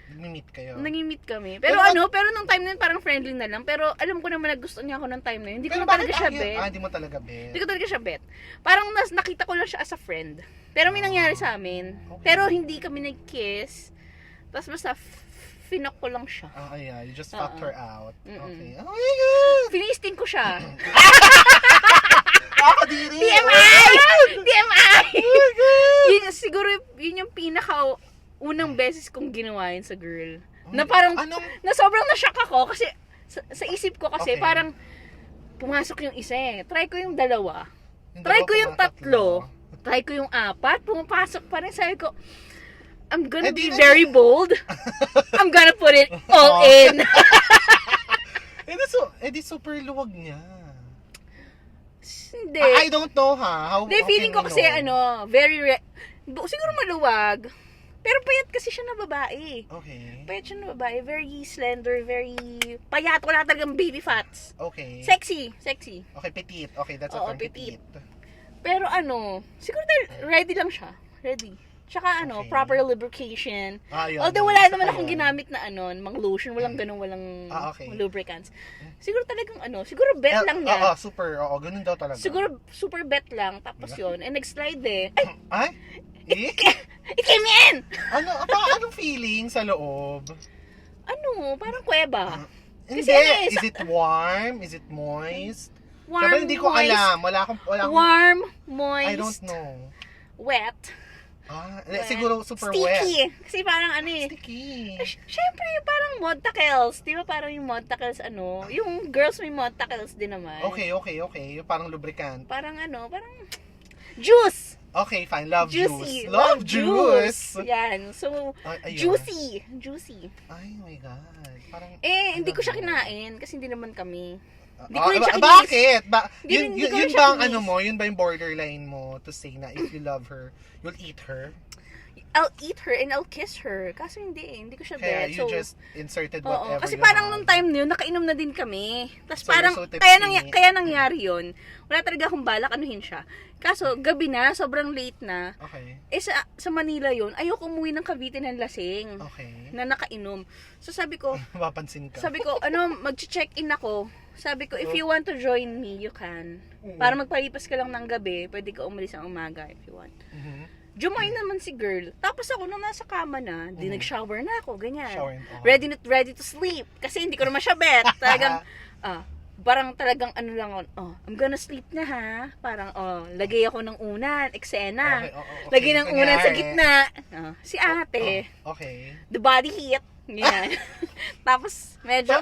Nag-meet kayo. naging-meet kami. Pero pero nung time na yun parang friendly na lang. Pero alam ko naman na gusto niya ako nung time na yun. Hindi ko na talaga siya bet. Hindi mo talaga bet. Hindi ko talaga siya bet. Parang nakita ko lang siya as a friend. Pero may nangyari sa amin. Okay. Pero hindi kami nag-kiss. Tapos basta finok ko lang siya. You just fucked her out. Mm-mm. Okay. Oh my God! Finisting ko siya. Nakakadiri! TMI! Siguro yun yung unang beses kong ginawa yun sa girl. Na parang, na sobrang na-shock ako kasi sa isip ko kasi Okay. parang pumasok yung isa eh. Try ko yung dalawa. Hindi Try ba ko yung pumatatlo? tatlo. Try ko yung apat. Pumapasok pa rin. Sabi ko, I'm gonna be di na- very bold. I'm gonna put it all in. Di super luwag niya. Hindi. I don't know ha. Hindi, feeling ko kasi siguro maluwag. Pero payat kasi siya na babae. Okay. Payat siya na babae. Very slender, very payat. Wala talagang baby fats. Okay. Sexy. Okay, petite. Okay, that's a Oo, term, petite. petite. Pero siguro ready lang siya. Ready. Tsaka Okay. proper lubrication. Yun. Although wala Isa naman pa akong yun. ginamit na mga lotion, walang walang Okay. lubricants. Siguro talagang siguro bet lang niya. Super. Ganun daw talaga. Siguro super bet lang. Tapos yun, nag-slide eh. Ay, Ay? it came in! Anong feeling sa loob? Parang kuweba. Hindi. Kasi Is it warm? Is it moist? Warm, Sabi, hindi ko moist. alam. Wala akong... Warm, moist, I don't know. wet. Siguro super sticky. wet. Kasi parang Sticky. Siyempre, parang yung Montaquels. Di ba parang yung Montaquels, yung girls may Montaquels din naman. Okay. Yung parang lubricant. Parang parang juice. Okay, fine. Love Juicy. juice. Love juice. Yan. So, Ayun. Juicy. Ay, oh my God. Parang, Hindi ko siya kinain kasi hindi naman kami. Hindi Ah, ko rin siya kinis. bakit? Hindi ko Yun siya ba ang kinis. ano mo? Yun ba yung borderline mo to say na if you love her, you'll eat her? I'll eat her and I'll kiss her. Kaso hindi ko siya Kaya bet. you So, just inserted oo, whatever kasi you parang have. nung time na yun, nakainom na din kami. Tapos So, parang, you're so tipsy. kaya nangyari yun. Wala talaga akong balak anuhin siya. Kaso, gabi na, sobrang late na. Okay. Sa Manila yun, ayoko umuwi ng Cavite ng lasing. Okay. Na nakainom. So sabi ko, Mapapansin ka. mag-check-in ako. Sabi ko, if you want to join me, you can. Para magpalipas ka lang ng gabi, pwede ka umalis ang umaga if you want. Mhm. Jumain naman si girl. Tapos ako nung nasa kama na, di nag-shower na ako, ganyan. Shower, oo. Ready to sleep. Kasi hindi ko naman siya bet. Talagang, parang talagang lang ako, I'm gonna sleep na ha. Parang, lagay ako ng unan, eksena. Okay. Lagay ng unan sa Kunyari. gitna. Si ate, Okay. the body heat. Ganyan. Tapos, medyo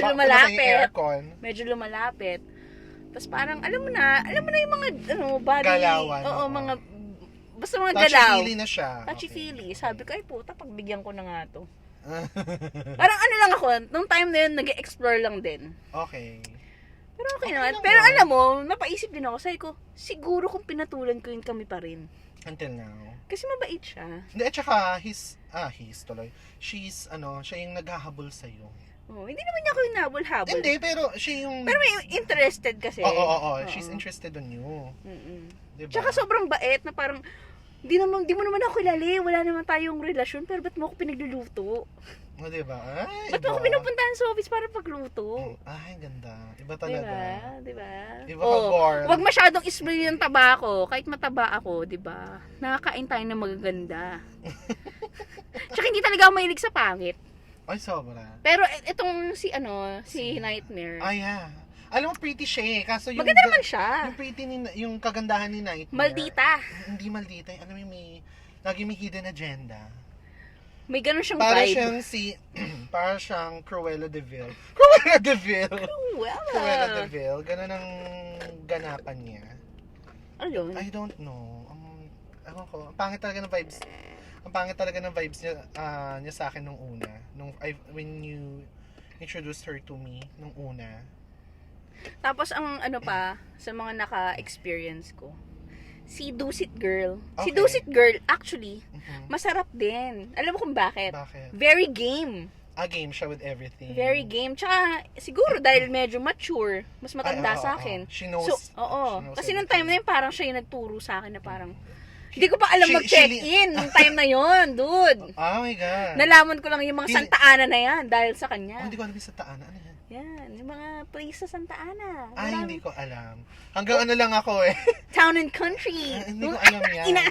Yung lumalapit. aircon. Medyo lumalapit. Tapos parang, alam mo na yung mga, body. Galawan, Oo, oo. basta mga galaw. Touchy-feely na siya. Touchy-feely. Sabi ko, ay puta, pagbigyan ko na nga to. Parang lang ako, nung time na yun, nag-explore lang din. Okay. Pero okay Okay naman. lang Pero yun. alam mo, napaisip din ako, sabi ko, siguro kung pinatulan ko yun kami pa rin. Until now. Kasi mabait siya. Hindi, at saka, she's, siya yung naghahabol sa'yo. Oh, hindi naman niya ako yung nabol-habol. Hindi, pero siya yung... Pero may interested kasi. Oo. She's interested on you. Mm-mm. Diba? Tsaka sobrang bait na parang, di mo naman ako kilala eh. Wala naman tayong relasyon, pero ba't mo ako pinagluluto? O, diba? Ay, Ba't mo ako pinupuntahan sa office para pagluto? Ay, ganda. Iba talaga. Diba? Iba ka, girl. Wag masyadong ismail yung taba ko. Kahit mataba ako, diba? Nakakain tayo ng magaganda. Tsaka hindi talaga ako mahilig sa pangit. Ay, sobra. Pero itong si Nightmare. Ay, yeah. Alam mo, pretty siya eh. Kaso yung... Maganda naman siya. Yung kagandahan ni Nightmare. Maldita. Hindi maldita. Alam mo, lagi may hidden agenda. May ganun siyang Para vibe. para siyang Cruella de Vil. Cruella de Vil! Well, Cruella de Vil. Ganun ang ganapan niya. Ayun. I don't know. Ewan ko. Ang pangit talaga ng vibes. Ang pangit talaga ng vibes niya sa akin nung una. When you introduced her to me nung una. Tapos ang sa mga naka-experience ko, si Dusit Girl. Si Okay. Dusit Girl, actually, Mhm. masarap din. Alam mo kung bakit? Bakit? Very game. Game siya with everything. Very game. Tsaka, siguro dahil medyo mature, mas matanda Ay, oo, sa oo. akin. She knows. So, She knows Kasi nung time na everything. yun, parang siya yung nagturo sa akin na parang, hindi ko pa alam She- mag-check-in nung time na yun, dude. Oh my God. Nalaman ko lang yung mga Hindi- Santa Ana na yan dahil sa kanya. Hindi ko alam yung sa taan. Ano yan? Yan, yung mga place sa Santa Ana. Ay, Maraming- hindi ko alam. Hanggang lang ako eh. Town and country. Hindi ko alam yan. Ina.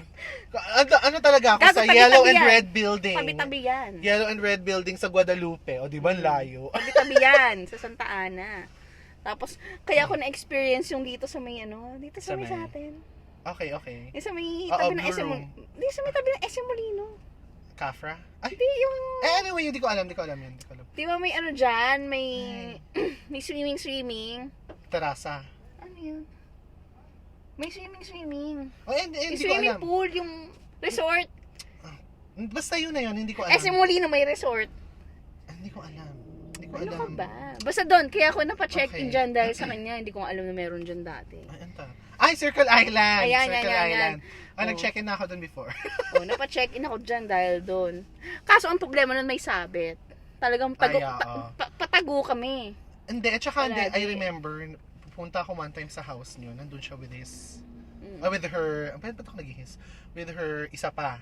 Ano talaga ako Gago, sa tabi-tabi yellow and yan. red building. Tabi-tabi yan. Yellow and red building sa Guadalupe. O, di ba ang layo? Tabi-tabi yan sa Santa Ana. Tapos, kaya ko na-experience yung dito sa may dito sa Sa may may- sa atin. Okay. Yung sa may Oo, tabi ng Blue SM Room. Di sa may tabi ng SM Molino. Cafra? Ay, Hindi yung, anyway, hindi ko alam yun. di ba may dyan, may, may swimming. Terasa. Ano yun? May swimming. Oh, hindi Yung ko swimming alam. pool, yung resort. Basta yun na yun, hindi ko alam. SM Molino may resort. Hindi ko alam. Ano ka ba? Basta doon, kaya ako napacheck-in Okay. dyan dahil sa kanya, hindi ko alam na meron dyan dati. Ay, Circle Island! Ayan, Circle yan. Island. Oh. Nag-check-in na ako dun before. Napacheck-in ako dyan dahil doon. Kaso ang problema nun may sabit. Talagang Ay, oo. patago kami. Hindi, at saka Wala I din. remember, pupunta ako one time sa house niyo, nandun siya with with her, ba't ako nag-his? With her isa pa.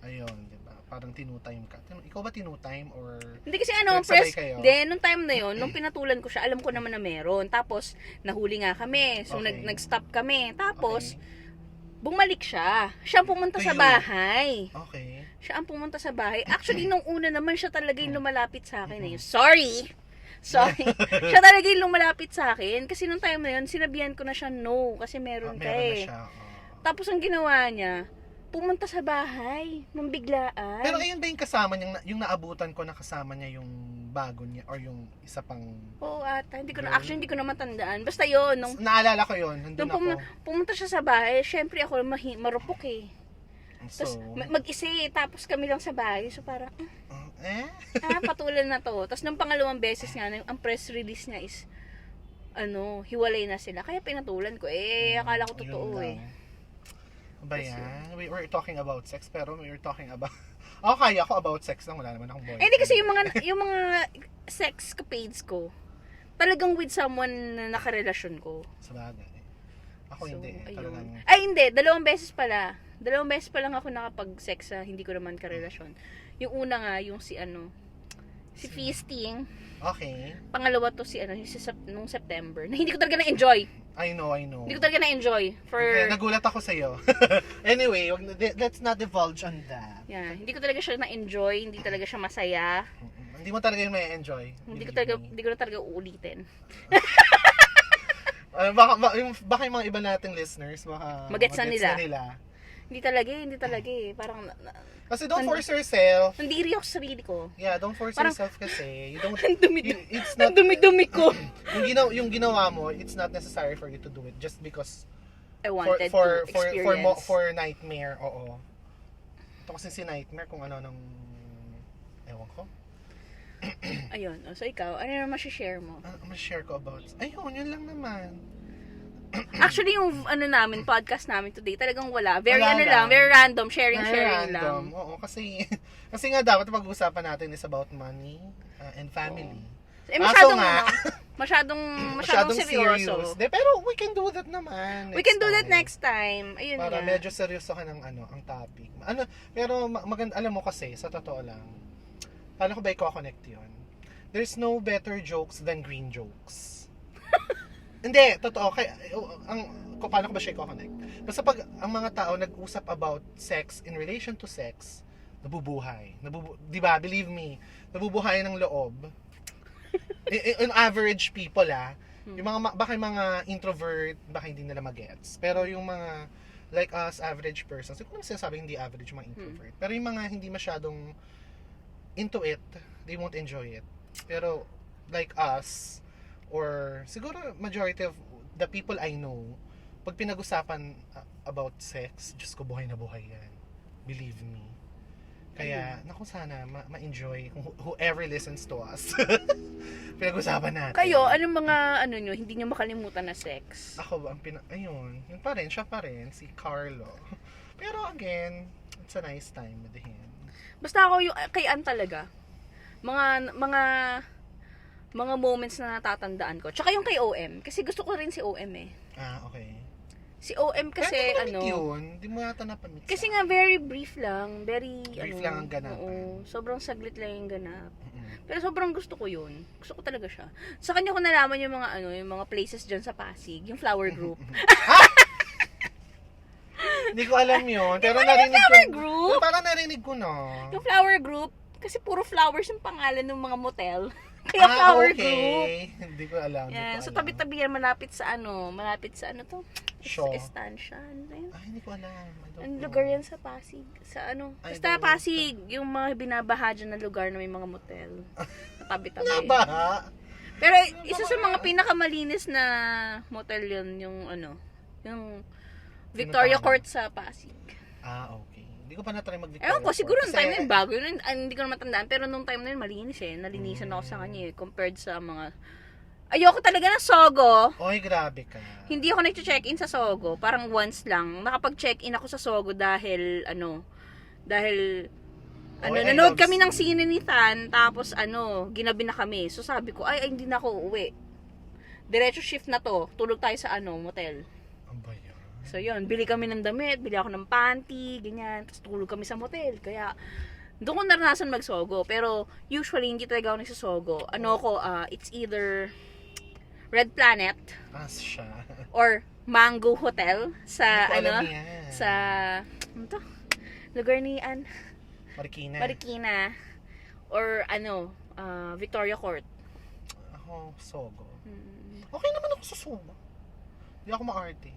Ayun, di ba? Parang tinutime ka. Ikaw ba tinutime or... Hindi kasi Nagsabay press. kayo? Then, nung time na yon, nung pinatulan ko siya, alam ko naman na meron. Tapos, nahuli nga kami. So, Okay. nag-stop kami. Tapos, Okay. bumalik siya. Siya ang pumunta To sa you? bahay. Okay. Siya ang pumunta sa bahay. Actually, nung una naman siya talaga yung lumalapit sa akin eh. Sorry! Siya talaga yung lumalapit sa akin. Kasi nung time na yun, sinabihan ko na siya no. Kasi meron ka Meron na eh. siya. Tapos ang ginawa niya, pumunta sa bahay, nung biglaan. Pero ayun ba yung kasama niya, yung naabutan ko na kasama niya yung bago niya or yung isa pang... Oo ata, hindi ko Girl. na, actually hindi ko na matandaan. Basta yun, nung Naalala ko yun, nandun nung ako. pumunta siya sa bahay, syempre ako marupok eh. So, Tapos mag-isa eh, tapos kami lang sa bahay. So parang, patulan na to. Tapos nung pangalawang beses nga, ang press release niya is, hiwalay na sila. Kaya pinatulan ko. Akala ko totoo yun eh. lang. Ba yan? We were talking about sex, pero we were talking about... kaya ako about sex lang, wala naman akong boyfriend. Hindi kasi yung mga sex capades ko, talagang with someone na nakarelasyon ko. Sa bagay. Ako So, hindi. ayun. Talagang... Ay, hindi. Dalawang beses pa lang ako nakapag-sex sa hindi ko naman karelasyon. Yung una nga, yung si Feasting. Okay. Pangalawa to nung September. Na hindi ko talaga na-enjoy. I know. Hindi ko talaga na-enjoy. Okay, nagulat ako sa'yo. Anyway, let's not divulge on that. Yeah, hindi ko talaga siya na-enjoy. Hindi talaga siya masaya. Hindi mo talaga yung may enjoy. Hindi ko na talaga uulitin. Baka yung mga iba nating listeners, baka Magets na nila. Hindi talaga eh. Parang, kasi don't force yourself. nandiri ako sa sarili ko. Yeah, don't force Parang- yourself kasi. You don't, Ang it's not, dumi-dumi ko. yung ginawa mo, it's not necessary for you to do it just because I wanted to experience. for nightmare, oo. Ito kasi si nightmare kung ano nung ewan ko. Ayun. So, ikaw, ano naman share mo? Ano share ko about? Ayun, yun lang naman. Actually, yung podcast namin today, talagang wala. Very Wala lang. lang, very random, sharing Very lang. random. Oo, kasi nga dapat pag-usapan natin is about money and family. Masyadong, nga, masyadong seryoso. De, pero we can do that naman. We can do that time. next time. Ayun Para nga. medyo seryoso ka ng ang topic. Pero maganda, alam mo kasi, sa totoo lang, paano ko ba i-connect yun? There's no better jokes than green jokes. Hindi, totoo. Paano ko ba siya i-connect? Basta pag ang mga tao nag-usap about sex in relation to sex, nabubuhay. Di ba? Believe me, nabubuhay ng loob. In average people, yung baka yung mga introvert, baka hindi nila magets. Pero yung mga like us, average persons, hindi ko naman sinasabing hindi average yung mga introvert. Pero yung mga hindi masyadong into it, they won't enjoy it. Pero like us, or siguro majority of the people I know, pag pinag-usapan about sex, Diyos ko, buhay na buhay yan. Believe me. Kaya, naku, sana ma-enjoy whoever listens to us. Pinag-usapan natin. Kayo, anong mga, nyo, hindi nyo makalimutan na sex? Ako, ayun, yun pa rin, siya pa rin, si Carlo. Pero again, it's a nice time with him. Basta ako yung, kay Ann talaga. Mga moments na natatandaan ko. Tsaka yung kay OM. Kasi gusto ko rin si OM eh. Okay. Si OM kasi, Kaya yun, di mo yata napamit kasi sa- nga very brief lang. Very, Brief lang ang ganapan. Oo, sobrang saglit lang yung ganap. Mm-mm. Pero sobrang gusto ko yun. Gusto ko talaga siya. Sa kanya ko nalaman yung mga, yung mga places dyan sa Pasig. Yung flower group. Hindi ko alam yun. Pero Yung narinig flower ko. group? Parang narinig ko na. Yung flower group, kasi puro flowers yung pangalan ng mga motel. Kaya flower okay. group. Hindi ko alam. Yan. Hindi ko So, alam. tabi-tabi yan, malapit sa to? Shaw. Estancia. Ano ba yun? Ay, hindi ko alam. I don't Ang know. lugar yan sa Pasig. Sa I Basta don't know. Pasig, yung mga binabaha dyan na lugar na may mga motel. Tabi-tabi. Nabaha? Pero isa sa mga pinakamalinis na motel yun, yung yung Victoria Pinuntahan mo? Court sa Pasig. Okay. Hindi ko pa na-try mag-Victoria Ewan ko, siguro Court. nung time na yun, bago yun. Hindi ko na matandaan. Pero nung time na yun, malinis eh. Nalinisan ako sa kanya eh. Compared sa mga... Ayoko talaga ng Sogo. Oy, grabe ka. Hindi ako nag-check-in sa Sogo. Parang once lang. Nakapag-check-in ako sa Sogo dahil, I nanood love kami ng sine ni Tan, tapos ginabi na kami. So sabi ko, ay hindi na ako uuwi. Diretso shift na to. Tulog tayo sa motel. Ang bayan. So yun, bili kami ng damit, bili ako ng panty, ganyan. Tapos tulog kami sa motel. Kaya, doon ko naranasan mag-Sogo. Pero, usually, hindi talaga ako nagsasogo. It's either Red Planet Siya. or Mango Hotel sa, Hindi ko alam yan. sa, lugar ni Marikina. Marikina. Or, Victoria Court. Ako, Sogo. Hmm. Okay naman ako sa Sogo. Hindi ako maarte.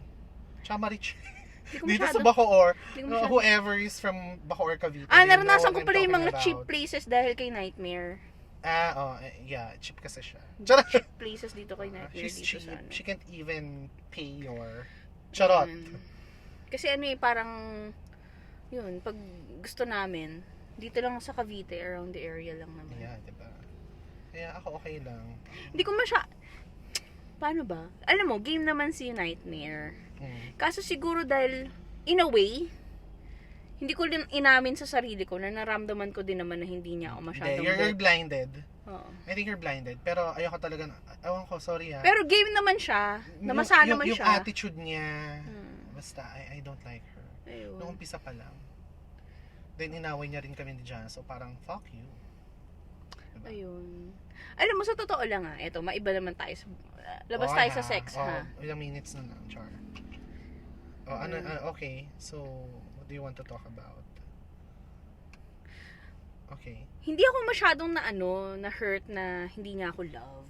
Tsaka ma-rich. Hindi ko Dito sa masyado. Bacoor, Hindi ko masyado. whoever is from Bacoor, Cavite. Ah, they know naranasan what ko I'm pala yung talking mga cheap about. places dahil kay Nightmare. Yeah, cheap kasi siya. Charot. Cheap places dito kay Nightmare. She's Dito cheap. sa ano. She can't even pay your... Charot. Kasi ano eh, parang, yun, pag gusto namin, dito lang sa Cavite, around the area lang naman. Yeah, diba? Kaya ako okay lang. Hindi ko paano ba? Alam mo, game naman si Nightmare. Kaso siguro dahil, in a way, hindi ko din inamin sa sarili ko na naramdaman ko din naman na hindi niya ako masyadong You're blinded. Oo. I think you're blinded. Pero ayoko talaga, ewan ko, sorry ha. Pero game naman siya. Namasa naman yung siya. attitude niya, basta, I don't like her. Ayun. Noong umpisa pa lang. Then inaway niya rin kami ni Jan, so parang, fuck you. Diba? Ayun. Alam mo, sa totoo lang eto, maiba naman tayo sa, labas tayo sa sex, ha? Ilang minutes na lang, Char. Okay, so, what do you want to talk about? Okay. Hindi ako masyadong na hurt na hindi niya ako love.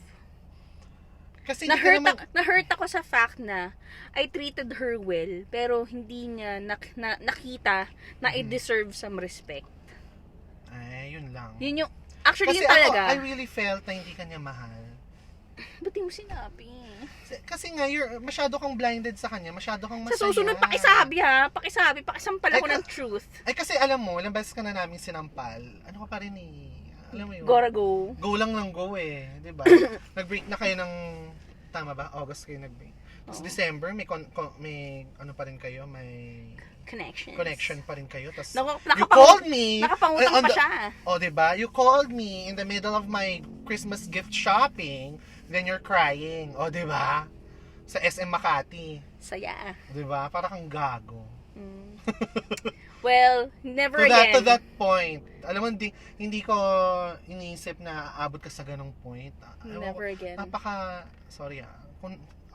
Kasi Na-hurt ako sa fact na I treated her well, pero hindi niya nakita na I deserve some respect. Ay, yun lang. Yun yung, actually Kasi yun talaga. I really felt na hindi kanya mahal. Ba't di mo sinabi? Kasi nga, masyado kang blinded sa kanya, masyado kang masaya. Sa susunod, pakisabi ha. Pakisampal ako ng truth. Ay, kasi alam mo, ilang beses ka na namin sinampal, ano ka pa rin alam mo yun? Gotta go. Go lang ng go eh, di ba? Nag-break na kayo ng, tama ba? August kayo nag-break. Tapos December, may ano pa rin kayo, may connection pa rin kayo. Tapos, you called me. Nakapangutang pa siya. Di ba? You called me in the middle of my Christmas gift shopping. Then you're crying. Di ba? Sa SM Makati. Saya. Di ba? Para kang gago. Well, never again. To that point. Alam mo, hindi ko iniisip na aabot ka sa ganong point. Never again. Sorry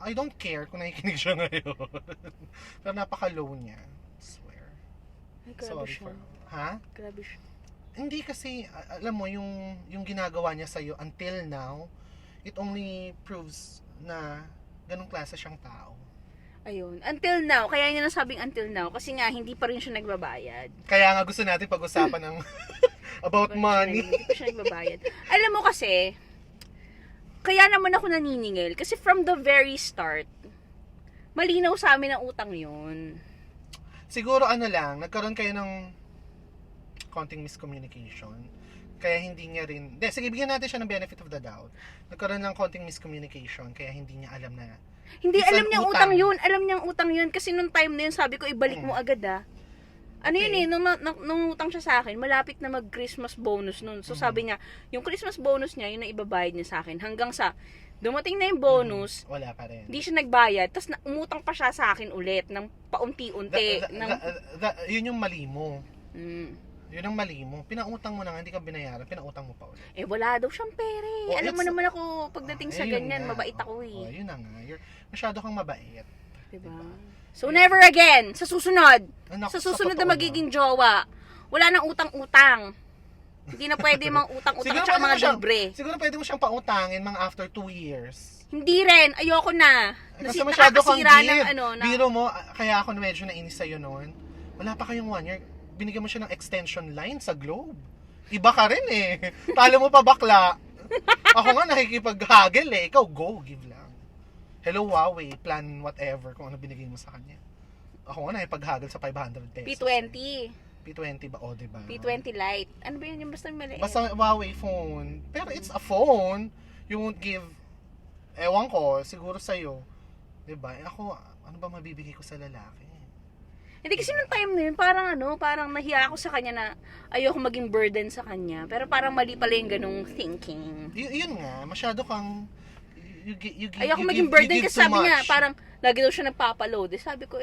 I don't care kung nakikinig siya ngayon. Pero napaka-low niya. Swear. Ay, grabe siya. Grabe siya. Hindi kasi, alam mo, yung ginagawa niya sa'yo until now, it only proves na ganong klase siyang tao. Ayun. Until now. Kaya niya nasabing until now. Kasi nga, hindi pa rin siya nagbabayad. Kaya nga gusto natin pag-usapan ng about money. Hindi pa siya nagbabayad. Alam mo kasi, kaya naman ako naniningil. Kasi from the very start, malinaw sa amin ang utang yun. Siguro nagkaroon kayo ng konting miscommunication. Kaya hindi niya rin... sige, bigyan natin siya ng benefit of the doubt. Nagkaroon ng konting miscommunication, kaya hindi niya alam na... Hindi, alam niya utang yun. Alam niya utang yun. Kasi nung time na yun, sabi ko, ibalik mo agad Ano yun nung utang siya sa akin, malapit na mag-Christmas bonus nun. So sabi niya, yung Christmas bonus niya, yun ang ibabayad niya sa akin. Hanggang sa, dumating na yung bonus, wala pa rin. Hindi siya nagbayad, tapos umutang pa siya sa akin ulit, ng paunti-unti. Yun yung mali mo. Yun ang mali mo. Pinautang mo na nga, hindi ka binayaran, pinautang mo pa ulit. Wala daw siyang pere. Alam mo naman ako, pagdating sa ganyan, mabait ako Yun na nga. Masyado kang mabait. Diba? So, never again. Sa susunod. Anak, sa susunod na magiging jowa, wala nang utang-utang. Hindi na pwede mga utang-utang at mga libre. Siguro pwede mo siyang pautangin mga after 2 years. Hindi rin. Ayoko na. Kasi masyado kang give. Na, Biro mo, kaya ako medyo nainis sa'yo noon. Wala pa kayong 1 year. Binigyan mo siya ng extension line sa Globe. Iba ka rin eh. Talo mo pa bakla. Ako nga nakikipaghagel eh. Ikaw, go, give lang. Hello, Huawei, plan whatever kung ano binigay mo sa kanya. Ako nga nakikipaghagel sa 500 pesos. P20. P20 ba? Diba? P20 Lite. Ano ba yun? Yung basta maliit. Basta Huawei phone. Pero it's a phone. You won't give, ewan ko, siguro sa'yo. Diba? Ako, ano ba mabibigay ko sa lalaki? Hindi kasi nung time na yun, parang nahiya ako sa kanya na ayoko maging burden sa kanya. Pero parang mali pala yung ganong thinking. Yun nga, masyado kang, ayoko maging burden kasi sabi niya, parang lagi daw siya nagpapaload. Sabi ko,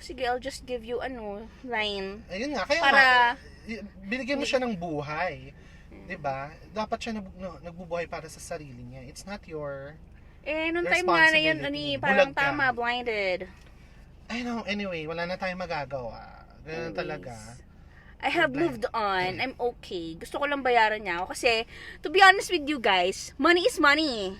sige, I'll just give you, line. Ayun nga, kaya para, binigyan mo siya ng buhay. Diba? Dapat siya nagbubuhay para sa sarili niya. It's not your nung time nga na yun, parang tama, blinded. I know, anyway, wala na tayong magagawa. Ganun talaga. I have moved on. I'm okay. Gusto ko lang bayaran niya ako. Kasi, to be honest with you guys, money is money.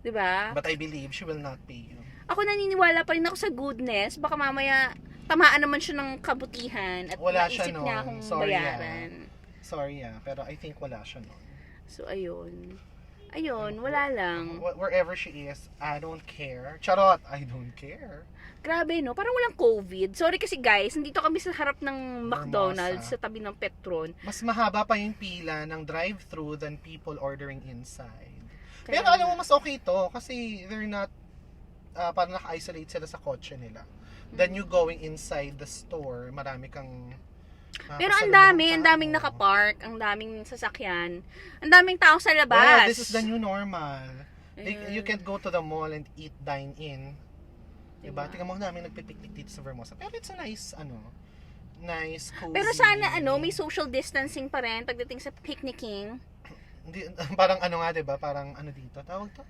Diba? But I believe she will not pay you. ako naniniwala pa rin ako sa goodness. Baka mamaya tamaan naman siya ng kabutihan at Wala siya naisip nun. niya akong Sorry, bayaran. Sorry pero I think wala siya nun. So, ayun. Ayun, wala lang. Wherever she is, I don't care. Charot, I don't care. Grabe, no? Parang walang COVID. Sorry kasi guys, nandito kami sa harap ng McDonald's sa tabi ng Petron. Mas mahaba pa yung pila ng drive-thru than people ordering inside. Kaya Pero alam mo, mas okay to kasi they're not, parang naka-isolate sila sa kotse nila. Then you going inside the store, marami kang Pero ang kasalubong daming tao. nakapark, ang daming sasakyan, ang daming tao sa labas. Well, this is the new normal. Ayun. You can't go to the mall and eat, dine in. Diba? Diba? Tingnan mo namin nagpipiknik dito sa Vermosa. Pero it's a nice, nice, cozy. Pero sana may social distancing pa rin pagdating sa picnicking. Hindi, parang nga, diba? Parang dito, tawag to?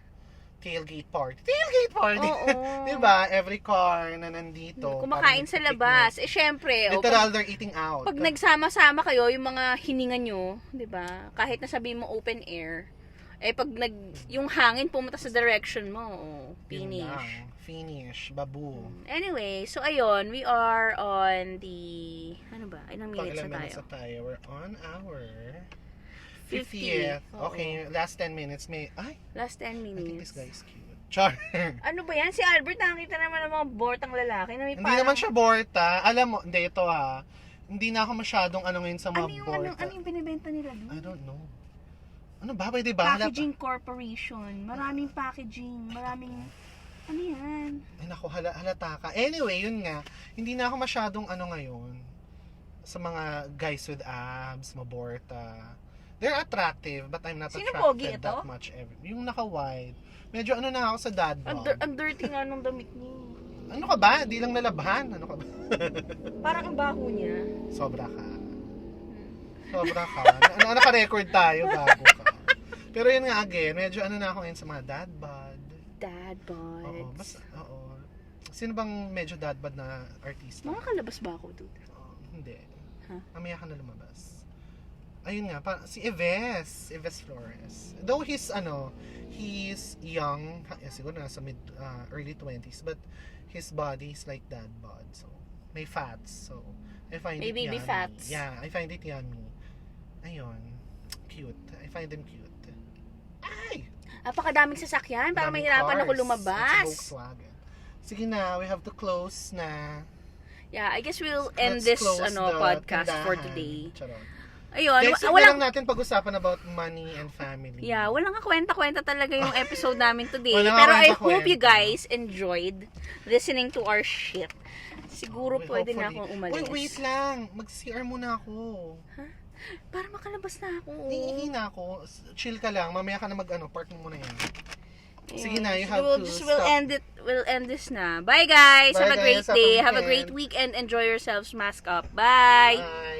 Tailgate party. Tailgate party! Oo. Diba? Every car na nandito. Kumakain sa labas. Eh syempre, Literal, they're eating out. pag nagsama-sama kayo, yung mga hininga nyo, 'di ba? Kahit na sabihin mo open air, pag yung hangin pumunta sa direction mo, Yun finish. lang. Finish. Babu. Anyway, so ayun, we are on the ilang minutes Ilang na minutes tayo? na tayo? We're on our 50. 50th. Oo. Okay, last 10 minutes. Last 10 I think minutes. this guy is cute. Char. Ano ba yan? Si Albert, nakakita naman ng mga bortang lalaki na may Hindi naman siya borta. Alam mo, hindi ito Hindi na ako masyadong ngayon sa mga borta. Ano yung binibenta nila doon? I don't know. Ano ba? Pwede ba? Packaging Corporation. Maraming packaging. Maraming... Ano yan? Ay naku, halata ka. Anyway, yun nga. Hindi na ako masyadong ngayon sa mga guys with abs, maborta. They're attractive, but I'm not Sino attracted pogi ito? that much. Yung naka-white. Medyo na ako sa dad bod. Ang dirty nga nung damit niya. Ano ka ba? Di lang nalabhan. Ano ka ba? Parang ang baho niya. Sobra ka. Sobra ka. Naka-record tayo, bago ka. Pero yun nga again, medyo na ako ngayon sa mga dad bod. Dad bods. Oo. Sino bang medyo dad bod na artista? Mga kalabas ba ako, dude? Hindi. Huh? Mamaya ka na lumabas. Ayun nga, si Yves Flores. Though he's young, siguro nasa early 20s, but his body is like dad bod. So, may fats. So, I find it Baby yummy. fats. Yeah, I find it yummy. Ayun. Cute. I find them cute. Ay! Napakadaming sasakyan. Parang Daming mahirapan ako cars. lumabas. It's a Volkswagen. Sige na, we have to close na. Yeah, I guess we'll end Let's this close the podcast for tindahan. today. Charot. Ayun, Next week na lang natin pag-usapan about money and family. Yeah, walang kwenta-kwenta talaga yung episode namin today. Walang Pero I kakwenta-kwenta. hope you guys enjoyed listening to our shit. Siguro Well, pwede na hopefully. akong umalis. Uy, wait lang. Mag-CR muna ako. Para makalabas na ako. Hihingi na ako. Chill ka lang. Mamaya ka na park mo muna yan. Sige Ayun. na, you have we'll to just, stop. We'll end this na. Bye guys! Bye, Have a great guys. Have a day. Have a weekend. great week and enjoy yourselves. Mask up. Bye! Bye.